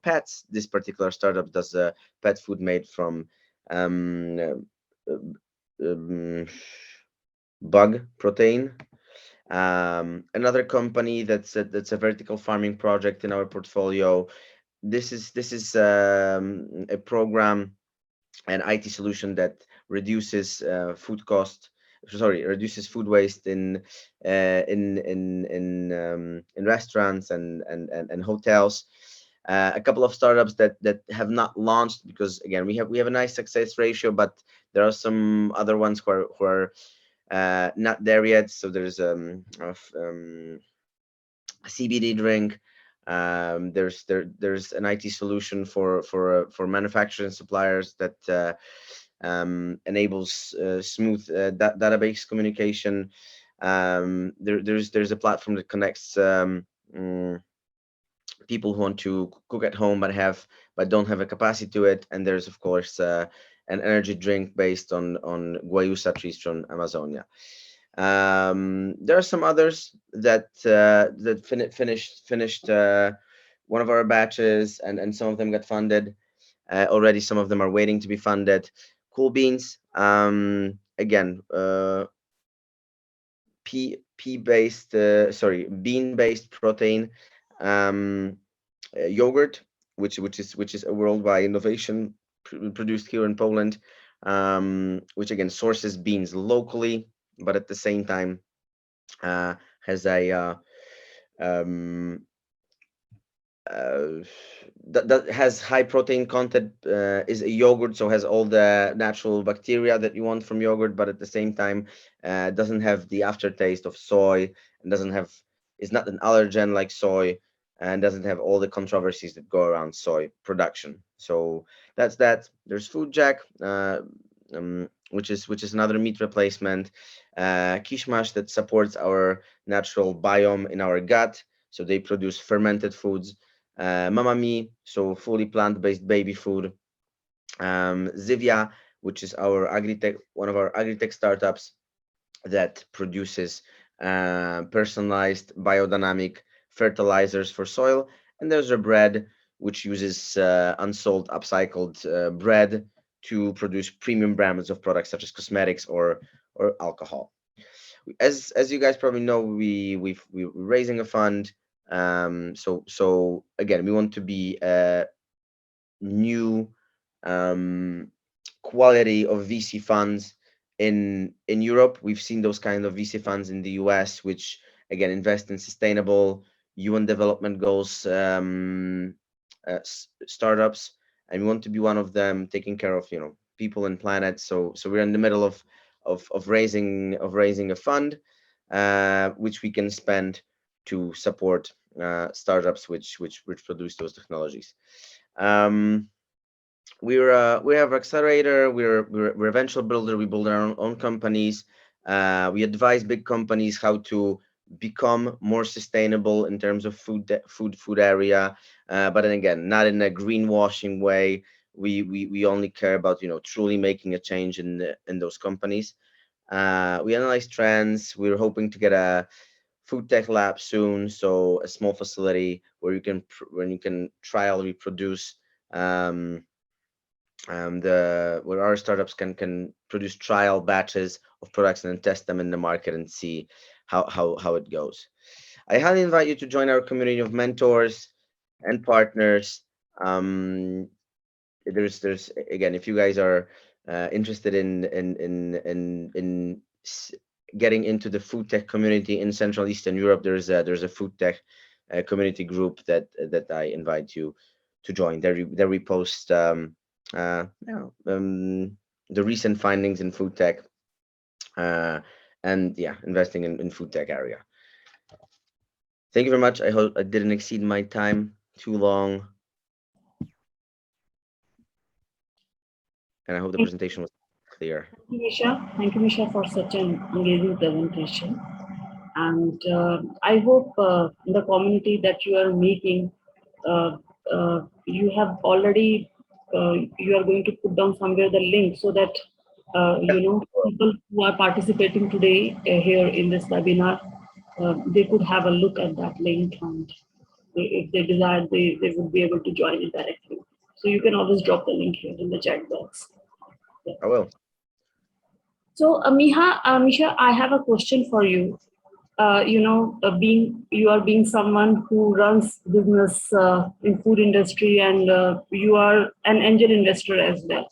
pets. This particular startup does pet food made from bug protein. Another company that's a vertical farming project in our portfolio. This is a program, an IT solution that reduces reduces food waste in restaurants and hotels. A couple of startups that have not launched because again we have a nice success ratio, but there are some other ones who are not there yet. So there's a CBD drink. There's an IT solution for manufacturers and suppliers that enables smooth database communication. There's a platform that connects people who want to cook at home but don't have a capacity to it. And there's of course an energy drink based on guayusa trees from Amazonia. There are some others that finished one of our batches, and some of them got funded already. Some of them are waiting to be funded. Cool Beans, again, bean based protein yogurt, which is a worldwide innovation produced here in Poland, which again sources beans locally, but at the same time has a that has high protein content, is a yogurt, so has all the natural bacteria that you want from yogurt, but at the same time doesn't have the aftertaste of soy, and is not an allergen like soy, and doesn't have all the controversies that go around soy production. So that's that. There's Food Jack, which is another meat replacement. Quiche Mash, that supports our natural biome in our gut, so they produce fermented foods. Mama Me, so fully plant-based baby food. 𝐉𝐞𝐧𝐬, which is one of our agri-tech startups that produces personalized biodynamic fertilizers for soil. And there's a bread which uses unsold upcycled bread to produce premium brands of products such as cosmetics or alcohol. As you guys probably know, we're raising a fund. So again, we want to be a new quality of VC funds in Europe. We've seen those kind of VC funds in the US, which again invest in sustainable UN development goals startups, and we want to be one of them, taking care of people and planet. So we're in the middle of raising a fund, which we can spend to support startups which produce those technologies. We have accelerator. We're a venture builder. We build our own companies. We advise big companies how to become more sustainable in terms of food area, but then again, not in a greenwashing way. We only care about truly making a change in those companies. We analyze trends. We're hoping to get a food tech lab soon, so a small facility where you can trial reproduce where our startups can produce trial batches of products and then test them in the market and see how it goes. I highly invite you to join our community of mentors and partners. There's again, if you guys are interested in getting into the food tech community in Central Eastern Europe, there's a food tech community group that I invite you to join. There we post the recent findings in food tech, and investing in food tech area. Thank you very much. I hope I didn't exceed my time too long, and I hope the presentation was clear. Thank you, Misha, for such an engaging presentation. And I hope in the community that you are making, you have already, you are going to put down somewhere the link so that, people who are participating today here in this webinar, they could have a look at that link, and if they desire, they would be able to join it directly. So you can always drop the link here in the chat box. I will. So, Misha, I have a question for you. you are being someone who runs business in food industry, and you are an angel investor as well.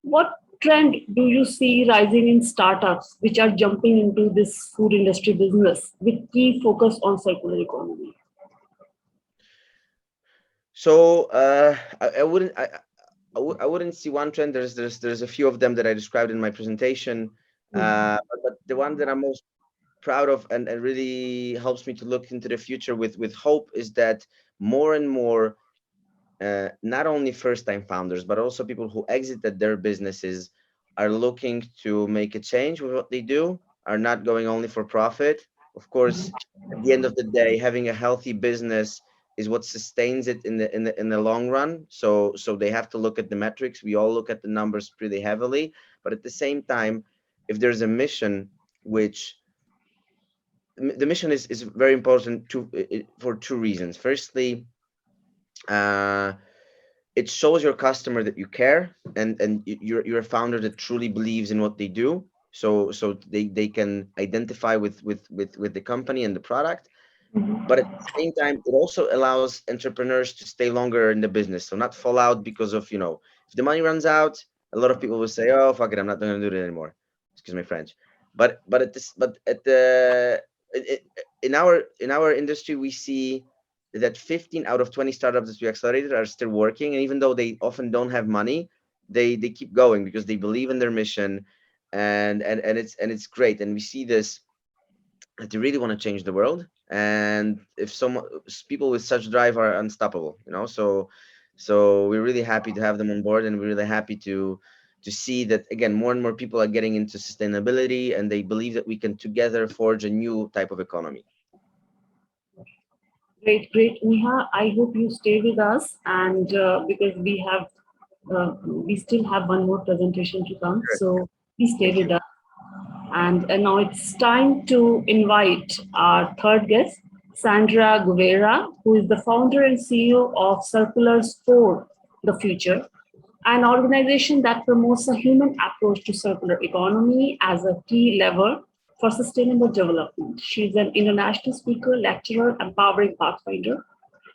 What trend do you see rising in startups which are jumping into this food industry business with key focus on circular economy? So I wouldn't see one trend. There's a few of them that I described in my presentation, but the one that I'm most proud of and really helps me to look into the future with hope is that more and more, not only first-time founders, but also people who exited their businesses are looking to make a change with what they do, are not going only for profit. Of course, at the end of the day, having a healthy business is what sustains it in the long run. So they have to look at the metrics. We all look at the numbers pretty heavily, but at the same time, if there's a mission, which the mission is very important for two reasons. Firstly, it shows your customer that you care, and you're a founder that truly believes in what they do. So they can identify with the company and the product. But at the same time, it also allows entrepreneurs to stay longer in the business, so not fall out because of, if the money runs out, a lot of people will say, oh fuck it, I'm not going to do it anymore, excuse my French. In our industry, we see that 15 out of 20 startups that we accelerated are still working, and even though they often don't have money, they keep going because they believe in their mission, and it's great. And we see this, that they really want to change the world, and if people with such drive are unstoppable, so we're really happy to have them on board, and we're really happy to see that, again, more and more people are getting into sustainability, and they believe that we can together forge a new type of economy. Great, Neha. I hope you stay with us, and because we still have one more presentation to come, so please stay with us. And now it's time to invite our third guest, Sandra Gubera, who is the founder and CEO of Circulars for the Future, an organization that promotes a human approach to circular economy as a key lever for sustainable development. She's an international speaker, lecturer, empowering pathfinder.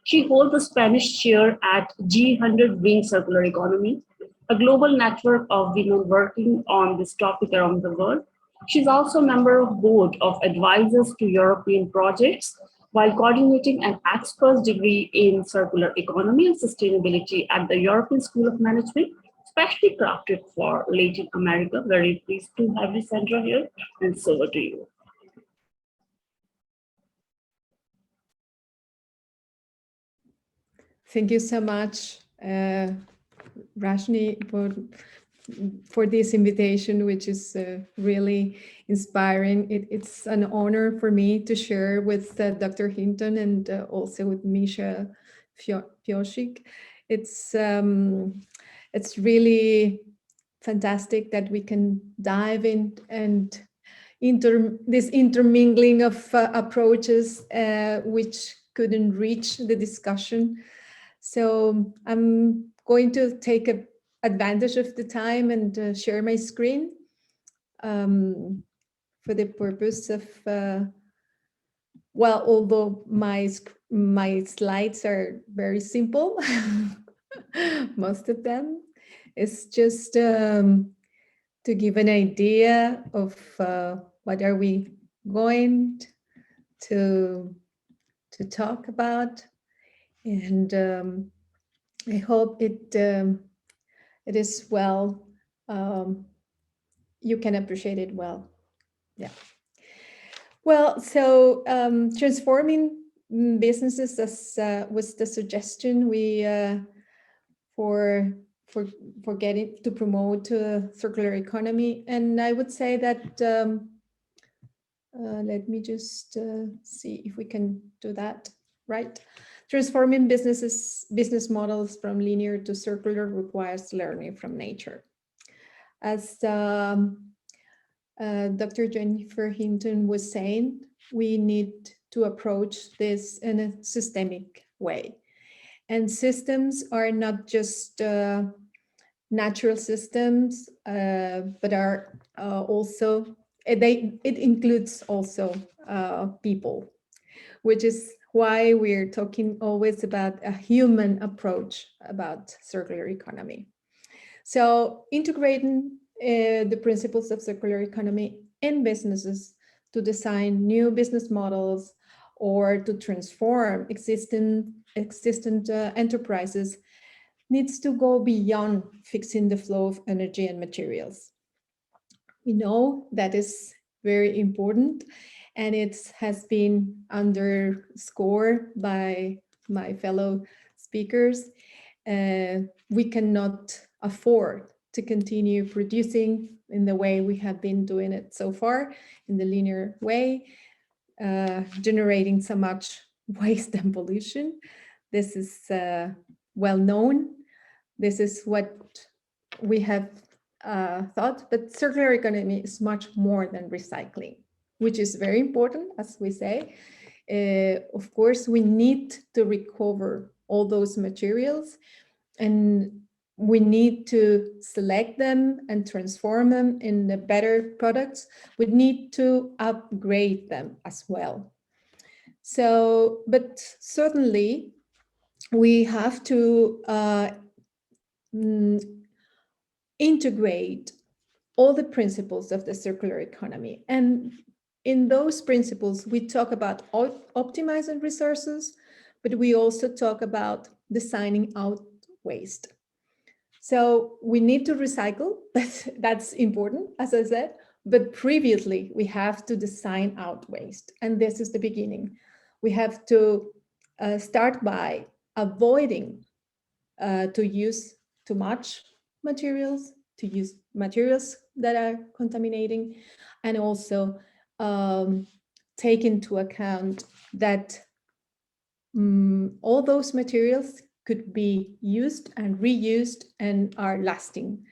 She holds the Spanish chair at G100 Wing Circular Economy, a global network of women working on this topic around the world. She's also a member of board of advisors to European projects while coordinating an expert's degree in circular economy and sustainability at the European School of Management, specially crafted for Latin America. Very pleased to have you, Sandra, here, and so over to you. Thank you so much, Rajni, for this invitation, which is really inspiring. It's an honor for me to share with Dr. Hinton and also with Misha Pioshik. It's really fantastic that we can dive in and this intermingling of approaches which couldn't reach the discussion. So I'm going to take advantage of the time and share my screen for the purpose of, although my slides are very simple, most of them, it's just to give an idea of what are we going to talk about. And I hope it is well, you can appreciate it well. Yeah. Well, so transforming businesses was the suggestion we for getting to promote circular economy. And I would say that let me just see if we can do that right. Transforming business models from linear to circular requires learning from nature. As Dr. Jennifer Hinton was saying, we need to approach this in a systemic way. And systems are not just natural systems, but are also it includes also people, which is why we're talking always about a human approach about circular economy. So integrating the principles of circular economy in businesses to design new business models or to transform existing enterprises needs to go beyond fixing the flow of energy and materials. We know that is very important, and it has been underscored by my fellow speakers. We cannot afford to continue producing in the way we have been doing it so far, in the linear way, generating so much waste and pollution. This is well known. This is what we have thought, but circular economy is much more than recycling, which is very important, as we say. Of course, we need to recover all those materials, and we need to select them and transform them in the better products. We need to upgrade them as well. So, but certainly we have to integrate all the principles of the circular economy. And in those principles, we talk about optimizing resources, but we also talk about designing out waste. So we need to recycle, but that's important, as I said, but previously we have to design out waste. And this is the beginning. We have to start by avoiding to use too much materials, to use materials that are contaminating, and also take into account that all those materials could be used and reused and are lasting.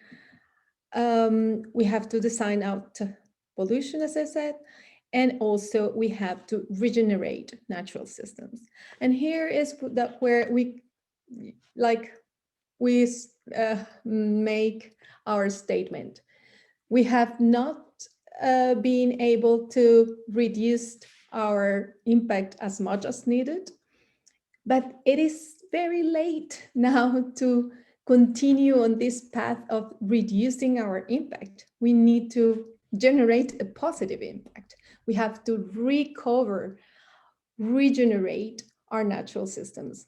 We have to design out pollution, as I said, and also we have to regenerate natural systems. And here is that where we make our statement. We have not been able to reduce our impact as much as needed, but it is very late now to continue on this path of reducing our impact. We need to generate a positive impact. We have to recover, regenerate our natural systems.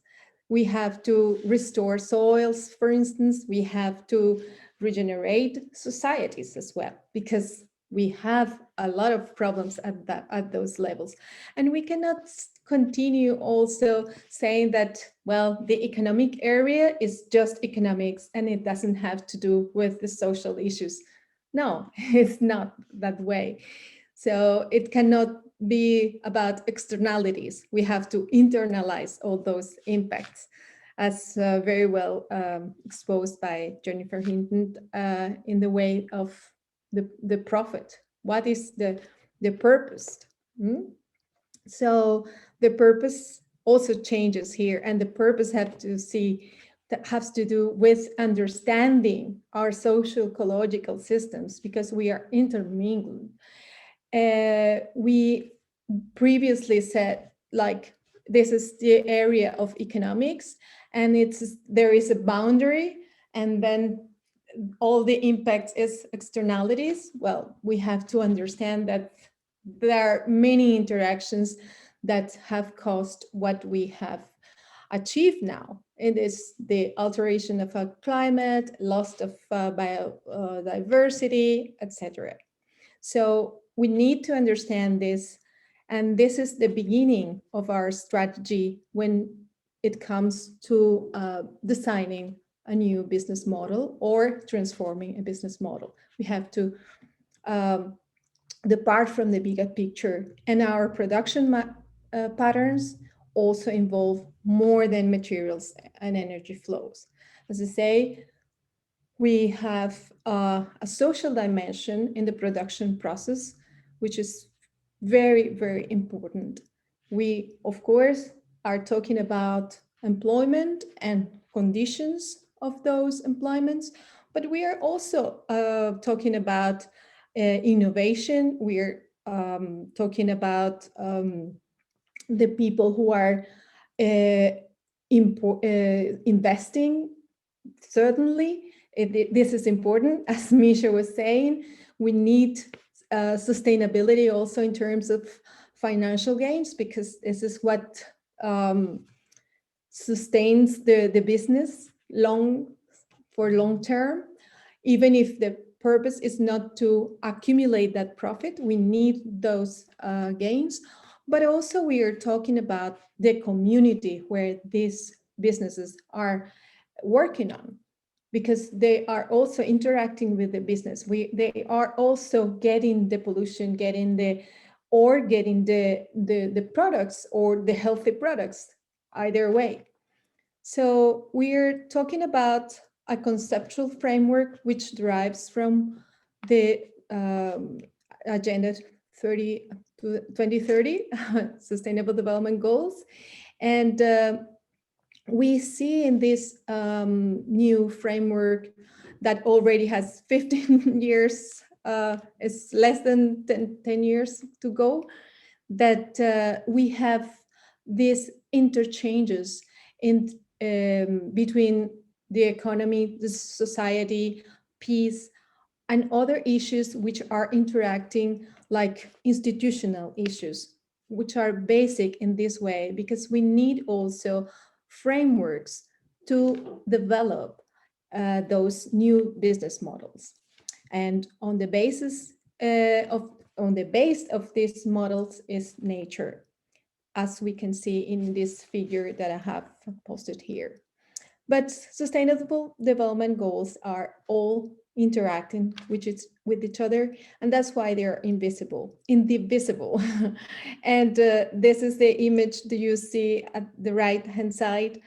We have to restore soils, for instance. We have to regenerate societies as well, because we have a lot of problems at those levels. And we cannot continue also saying that, well, the economic area is just economics and it doesn't have to do with the social issues. No, it's not that way. So it cannot be about externalities. We have to internalize all those impacts, as very well exposed by Jennifer Vincent in the way of the profit. What is the purpose? So the purpose also changes here, and the purpose has to do with understanding our social ecological systems, because we are intermingled. We previously said, like, this is the area of economics, and there is a boundary, and then all the impacts is externalities. Well, we have to understand that there are many interactions that have caused what we have achieved now. It is the alteration of our climate, loss of biodiversity, etc. So we need to understand this, and this is the beginning of our strategy when it comes to designing a new business model or transforming a business model. We have to depart from the bigger picture, and our production patterns also involve more than materials and energy flows. As I say, we have a social dimension in the production process, which is very, very important. We, of course, are talking about employment and conditions of those employments, but we are also talking about innovation. We're talking about the people who are investing. Certainly, this is important. As Misha was saying, we need sustainability also in terms of financial gains, because this is what sustains the business for long term. Even if the purpose is not to accumulate that profit, we need those gains. But also we are talking about the community where these businesses are working on, because they are also interacting with the business. They are also getting the pollution, getting the products, or the healthy products, either way. So we're talking about a conceptual framework which derives from the Agenda 2030 Sustainable Development Goals. And we see in this new framework that already has 15 years, it's less than 10 years to go, that we have these interchanges in between the economy, the society, peace, and other issues which are interacting, like institutional issues, which are basic in this way, because we need also frameworks to develop those new business models. And on the base of these models is nature, as we can see in this figure that I have posted here. But sustainable development goals are all interacting with each other, and that's why they're indivisible. And this is the image that you see at the right-hand side,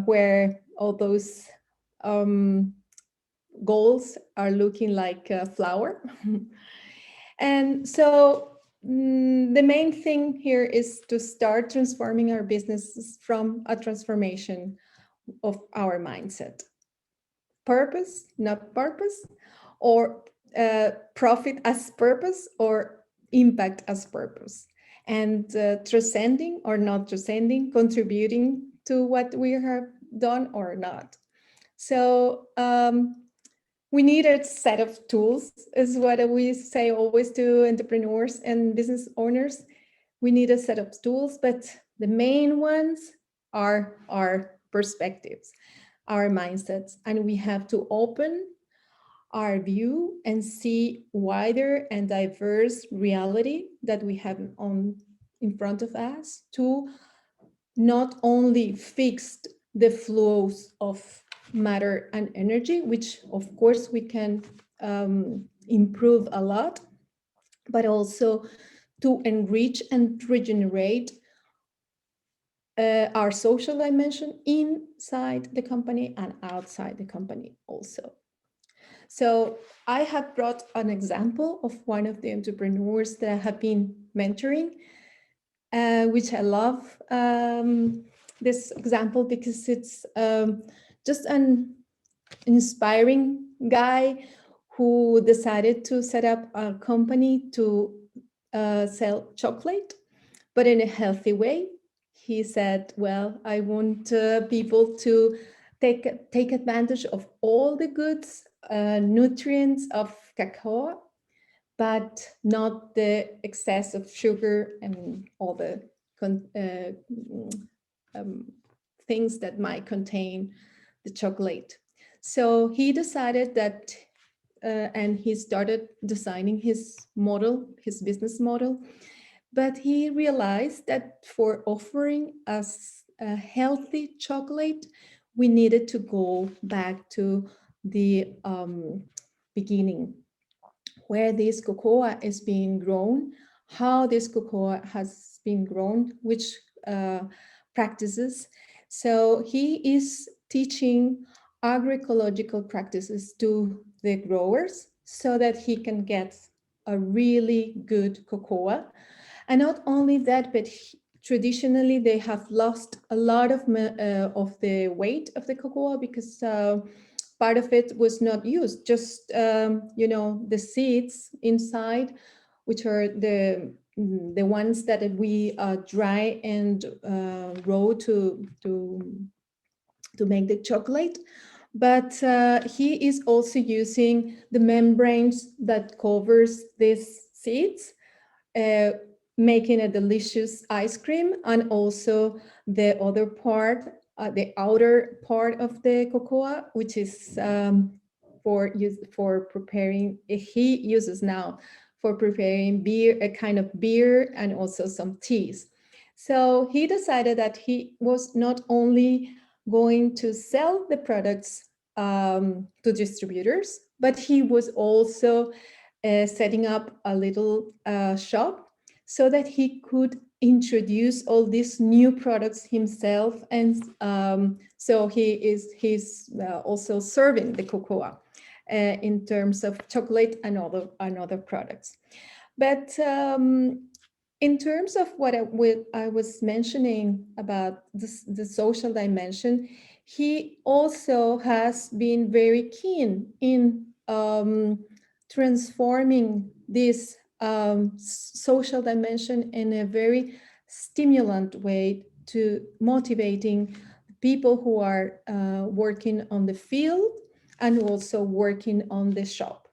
where all those goals are looking like a flower. And so the main thing here is to start transforming our businesses from a transformation of our mindset. Purpose, not purpose, or profit as purpose, or impact as purpose. And transcending or not transcending, contributing to what we have done or not. So we need a set of tools, is what we say always to entrepreneurs and business owners. We need a set of tools, but the main ones are our perspectives, our mindsets, and we have to open our view and see wider and diverse reality that we have in front of us, to not only fix the flows of matter and energy, which of course we can improve a lot, but also to enrich and regenerate our social dimension inside the company and outside the company also. So I have brought an example of one of the entrepreneurs that I have been mentoring, which I love this example because it's just an inspiring guy who decided to set up a company to sell chocolate, but in a healthy way. He said, well, I want people to take advantage of all the goods, nutrients of cacao, but not the excess of sugar and all the things that might contain the chocolate. So he decided that, and he started designing his model, his business model, but he realized that for offering us a healthy chocolate, we needed to go back to the beginning, where this cocoa is being grown, how this cocoa has been grown, which practices. So he is teaching agroecological practices to the growers so that he can get a really good cocoa. And not only that, but traditionally they have lost a lot of the weight of the cocoa because part of it was not used, just, you know, the seeds inside, which are the ones that we dry and roll to make the chocolate. But he is also using the membranes that covers these seeds, making a delicious ice cream, and also the other part, the outer part of the cocoa, which is for preparing, he uses now for preparing beer, a kind of beer, and also some teas. So he decided that he was not only going to sell the products to distributors, but he was also setting up a little shop so that he could introduce all these new products himself. And so he's also serving the cocoa in terms of chocolate and other products. But in terms of what I was mentioning about the social dimension, he also has been very keen in transforming this social dimension in a very stimulant way, to motivating people who are working on the field and also working on the shop,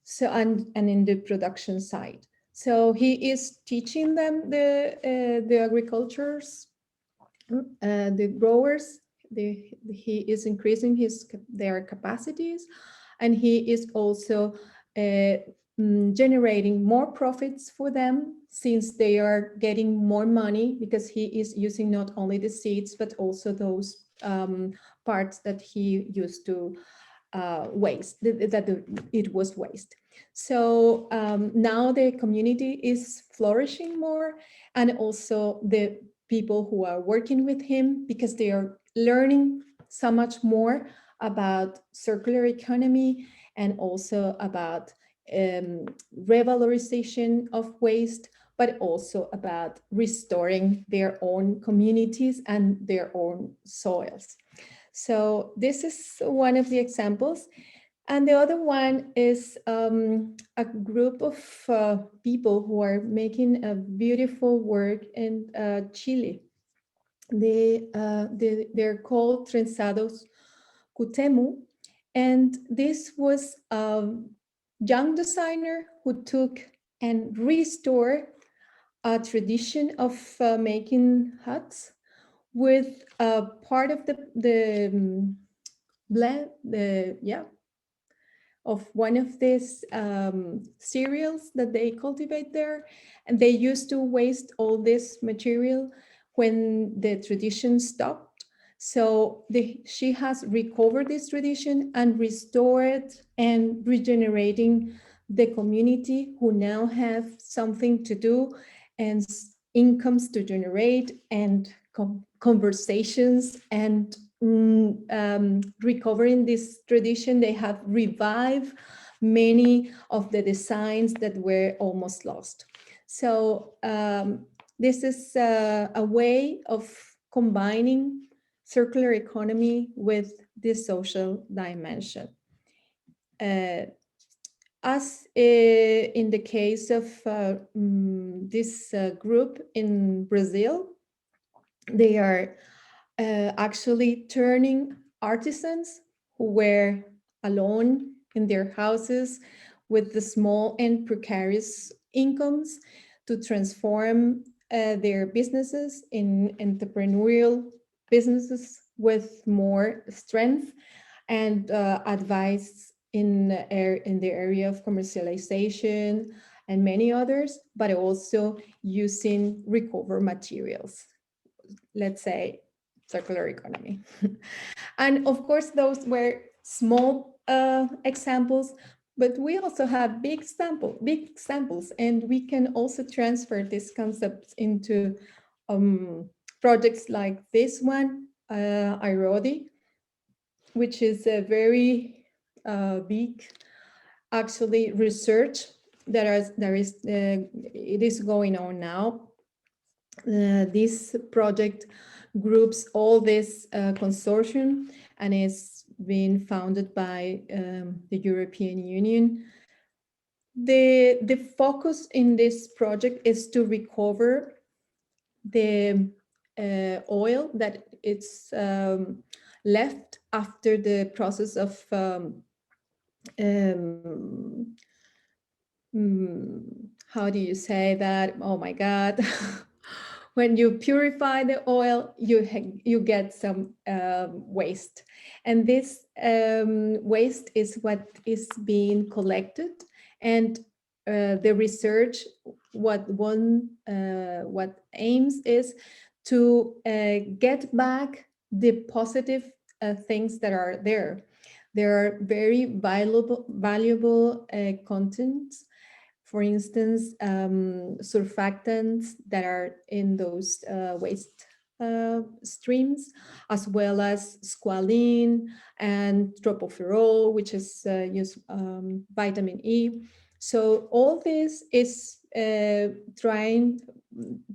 so and in the production side. So he is teaching them the agricultures, the growers. He is increasing their capacities, and he is also generating more profits for them, since they are getting more money, because he is using not only the seeds but also those parts that he used to waste, it was waste. So now the community is flourishing more, and also the people who are working with him, because they are learning so much more about circular economy, and also about revalorization of waste, but also about restoring their own communities and their own soils. So this is one of the examples. And the other one is a group of people who are making a beautiful work in Chile. They're called Trenzados Cuauhtémoc, and this was a young designer who took and restored a tradition of making huts with a part of the blend, of one of these cereals that they cultivate there. And they used to waste all this material when the tradition stopped. So she has recovered this tradition and restored and regenerating the community, who now have something to do and incomes to generate, and conversations, and recovering this tradition. They have revived many of the designs that were almost lost. So this is a way of combining circular economy with this social dimension. As in the case of this group in Brazil, they are actually turning artisans who were alone in their houses with the small and precarious incomes to transform their businesses in entrepreneurial businesses with more strength and advice in the area of commercialization and many others, but also using recovered materials, let's say circular economy. And of course, those were small examples, but we also have big examples, and we can also transfer these concepts into projects like this one, 𝐼RODI, which is a very big, actually, research it is going on now. This project groups all this consortium, and is been founded by the European Union. The focus in this project is to recover the oil that it's left after the process of how do you say that? Oh my God. When you purify the oil, you get some waste. And this waste is what is being collected. And the research, what aims is to get back the positive things that are there. There are very valuable contents. For instance, surfactants that are in those waste streams, as well as squalene and tropopherol, which is vitamin E. So all this is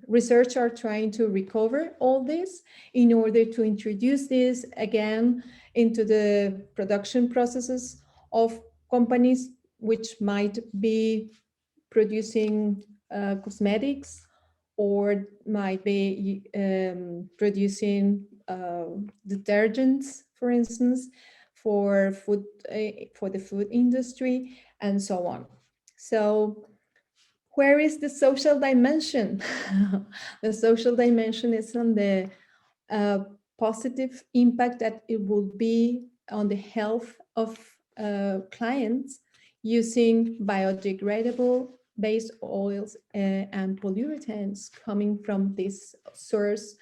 researchers are trying to recover all this in order to introduce this again into the production processes of companies which might be producing cosmetics, or might be producing detergents, for instance, for the food industry, and so on. So where is the social dimension? The social dimension is on the positive impact that it will be on the health of clients using biodegradable base oils and polyurethanes coming from this source,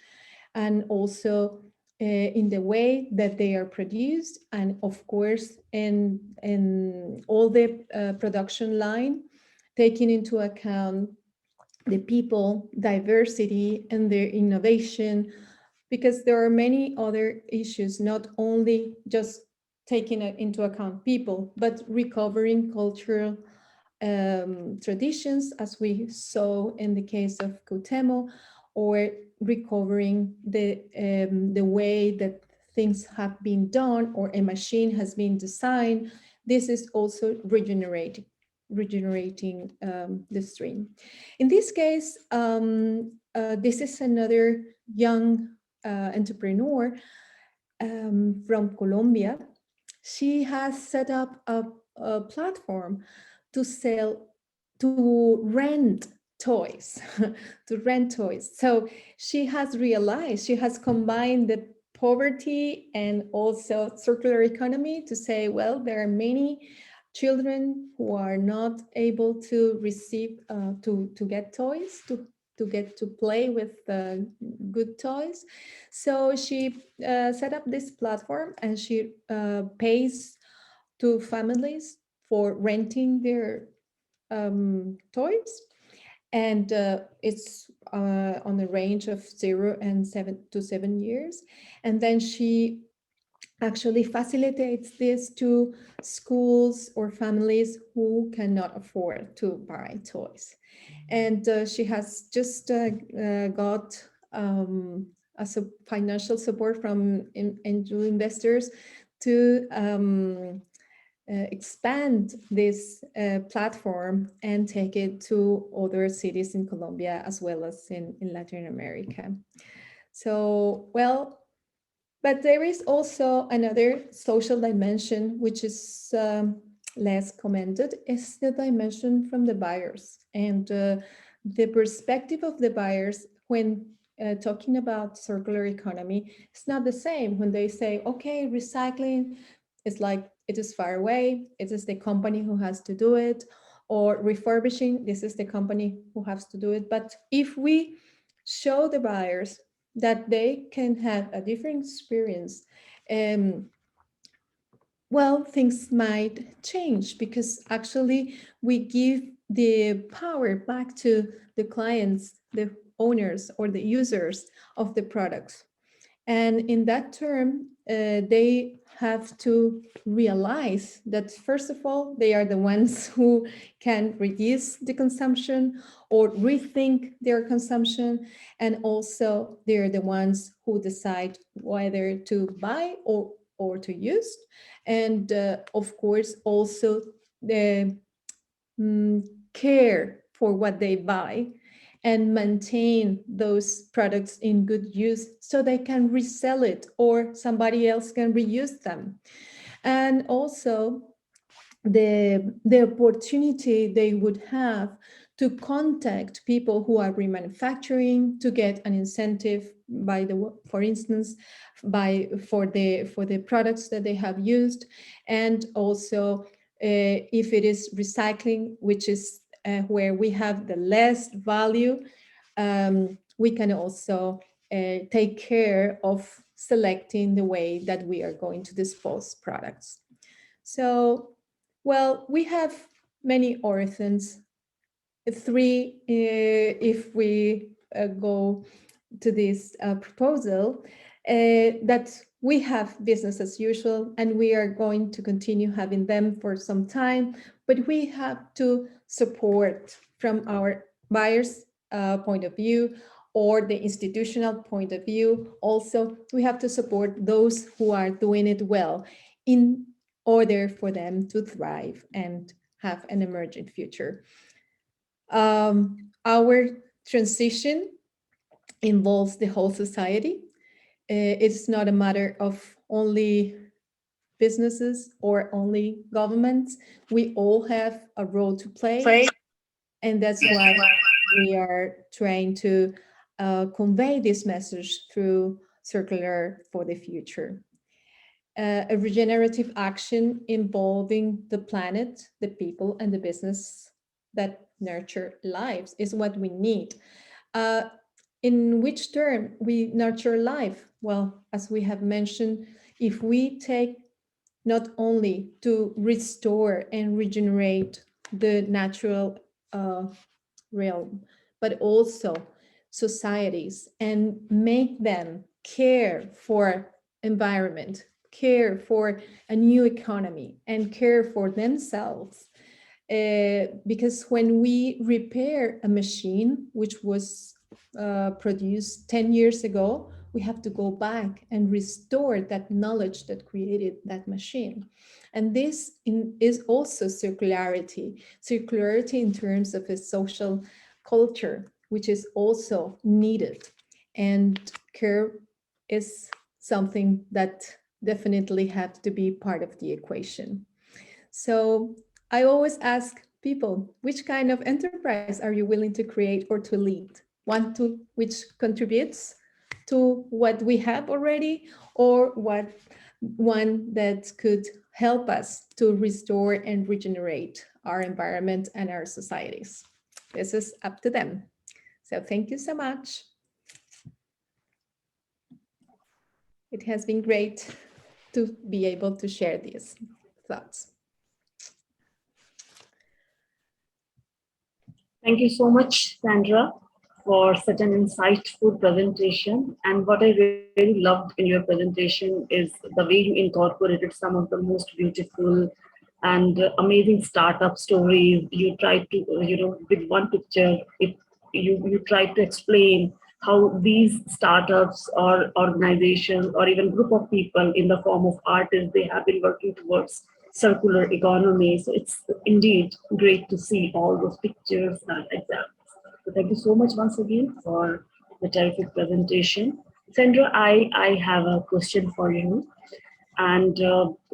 and also in the way that they are produced, and of course in all the production line, taking into account the people, diversity, and their innovation, because there are many other issues, not only just taking into account people, but recovering cultural traditions, as we saw in the case of 𝐸𝐸, or recovering the way that things have been done, or a machine has been designed. This is also regenerating the stream. In this case, this is another young entrepreneur from Colombia. She has set up a platform to rent toys, to rent toys. So she has realized, she has combined the poverty and also circular economy to say, well, there are many children who are not able to receive, to get toys, to get to play with good toys. So she set up this platform, and she pays to families for renting their toys, and it's on the range of 0 and 7 years. And then she actually facilitates this to schools or families who cannot afford to buy toys. And she has just got financial support from angel investors to expand this platform and take it to other cities in Colombia, as well as in Latin America. So, well, but there is also another social dimension, which is less commented, is the dimension from the buyers. And the perspective of the buyers when talking about circular economy, it's not the same when they say, okay, recycling is like, it is far away, it is the company who has to do it, or refurbishing, this is the company who has to do it. But if we show the buyers that they can have a different experience, well, things might change, because actually we give the power back to the clients, the owners or the users of the products. And in that term, they have to realize that, first of all, they are the ones who can reduce the consumption or rethink their consumption. And also they're the ones who decide whether to buy or or to use. And of course, also the care for what they buy and maintain those products in good use so they can resell it or somebody else can reuse them. And also the opportunity they would have to contact people who are remanufacturing to get an incentive by the, for instance, for the products that they have used, and also if it is recycling, which is where we have the less value, we can also take care of selecting the way that we are going to dispose products. So, well, we have many orphans, three if we go to this proposal, that we have business as usual and we are going to continue having them for some time, but we have to support from our buyers' point of view or the institutional point of view. Also, we have to support those who are doing it well in order for them to thrive and have an emergent future. Our transition involves the whole society. It's not a matter of only businesses or only governments. We all have a role to play. And that's why we are trying to convey this message through Circular for the Future. A regenerative action involving the planet, the people, and the business that nurture lives is what we need. In which term we nurture life? Well, as we have mentioned, if we take not only to restore and regenerate the natural realm, but also societies and make them care for environment, care for a new economy, and care for themselves. Because when we repair a machine which was produced 10 years ago, we have to go back and restore that knowledge that created that machine. And this is also circularity in terms of a social culture, which is also needed. And care is something that definitely has to be part of the equation. So I always ask people, which kind of enterprise are you willing to create or to lead? One which contributes to what we have already, or one that could help us to restore and regenerate our environment and our societies? This is up to them. So thank you so much. It has been great to be able to share these thoughts. Thank you so much, Sandra, for such an insightful presentation. And what I really loved in your presentation is the way you incorporated some of the most beautiful and amazing startup stories. You tried to, with one picture, you tried to explain how these startups or organizations or even group of people in the form of artists, they have been working towards circular economy. So it's indeed great to see all those pictures and examples. So thank you so much once again for the terrific presentation. Sandra, I have a question for you. And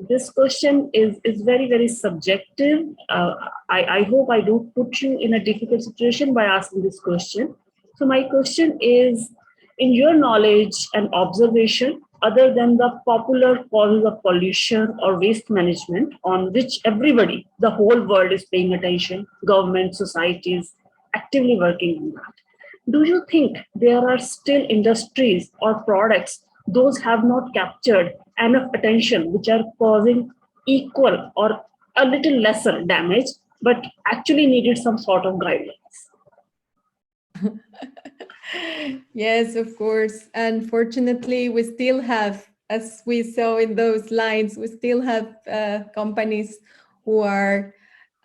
this question is very, very subjective. I hope I don't put you in a difficult situation by asking this question. So my question is, in your knowledge and observation, other than the popular causes of pollution or waste management, on which everybody, the whole world is paying attention, government, societies, actively working on that, do you think there are still industries or products those have not captured enough attention, which are causing equal or a little lesser damage, but actually needed some sort of guidelines? Yes, of course. Unfortunately, we still have, as we saw in those lines, we still have companies who are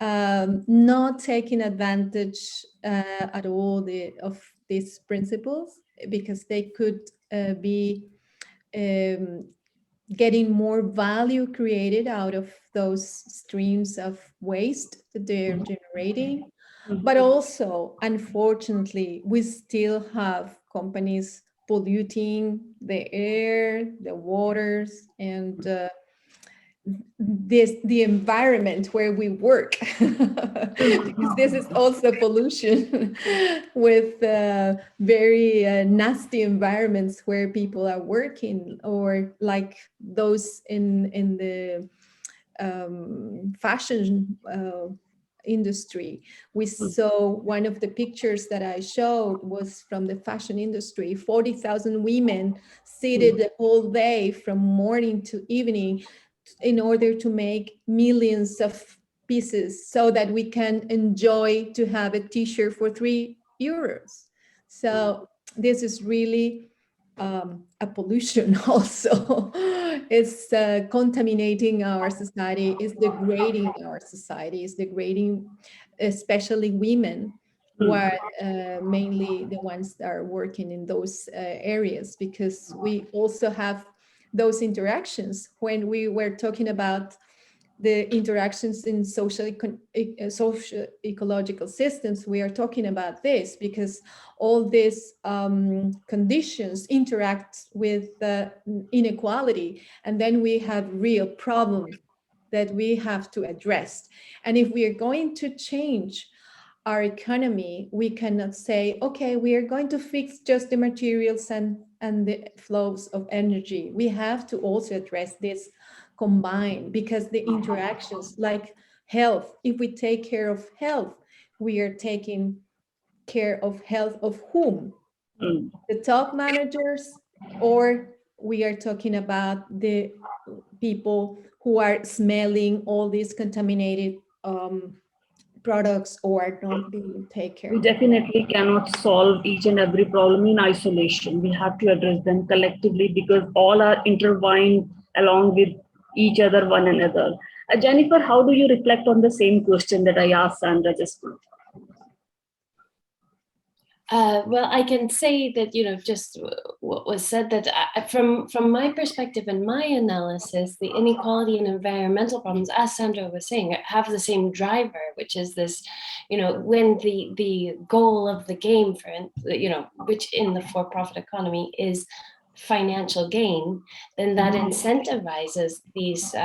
not taking advantage at all of these principles, because they could be getting more value created out of those streams of waste that they're generating. But also, unfortunately, we still have companies polluting the air, the waters, and the environment where we work. Because this is also pollution with very nasty environments where people are working, or like those in the fashion industry. We saw one of the pictures that I showed was from the fashion industry, 40,000 women seated the whole day from morning to evening in order to make millions of pieces so that we can enjoy to have a t-shirt for €3. So this is really a pollution also. It's contaminating our society, it's degrading our society, it's degrading especially women who are mainly the ones that are working in those areas, because we also have those interactions. When we were talking about the interactions in social ecological systems, we are talking about this because all these conditions interact with inequality, and then we have real problems that we have to address. And if we are going to change our economy, we cannot say, okay, we are going to fix just the materials and the flows of energy. We have to also address this combined, because the interactions like health, if we take care of health, we are taking care of health of whom? The top managers, or we are talking about the people who are smelling all these contaminated products or not being taken care We of? definitely cannot solve each and every problem in isolation. We have to address them collectively because all are intertwined along with each other, one another. Jennifer, how do you reflect on the same question that I asked Sandra just now? Well, I can say that, just what was said, that from my perspective and my analysis, the inequality and environmental problems, as Sandra was saying, have the same driver, which is this, when the goal of the game, which in the for-profit economy is financial gain, then that incentivizes these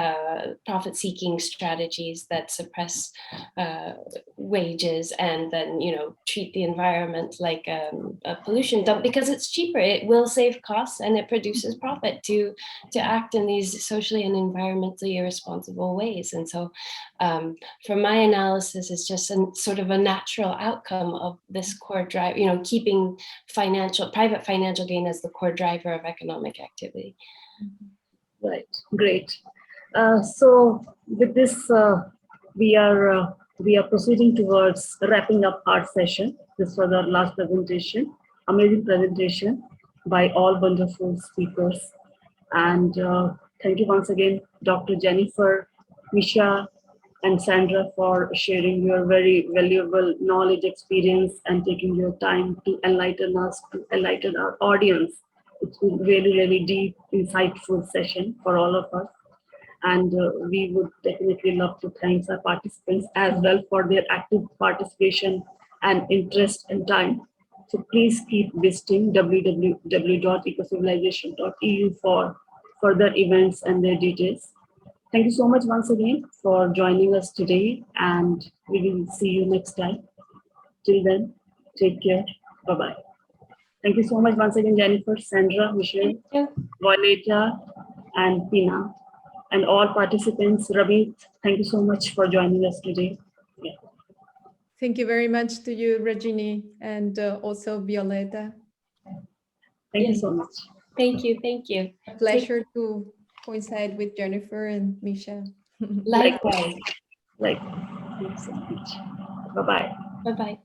profit-seeking strategies that suppress wages and then treat the environment like a pollution dump, because it's cheaper. It will save costs and it produces profit to act in these socially and environmentally irresponsible ways. And so from my analysis, it's just sort of a natural outcome of this core drive, keeping private financial gain as the core driver of economic activity. Right, great. So with this, we are proceeding towards wrapping up our session. This was our last presentation, amazing presentation by all wonderful speakers. And thank you once again, Dr. Jennifer, Misha, and Sandra, for sharing your very valuable knowledge, experience, and taking your time to enlighten us, to enlighten our audience. It's been really, really deep, insightful session for all of us. And we would definitely love to thank our participants as well for their active participation and interest and time. So please keep visiting www.ecocivilisation.eu for further events and their details. Thank you so much once again for joining us today, and we will see you next time. Till then, take care. Bye-bye. Thank you so much once again, Jennifer, Sandra, Michelle, Violeta, and Pina, and all participants. Ravit, thank you so much for joining us today. Yeah. Thank you very much to you, Regini, and also Violeta. Thank you so much. Thank you. Thank you. A pleasure to coincide with Jennifer and Misha. Likewise. Thank you so much. Bye-bye. Bye-bye.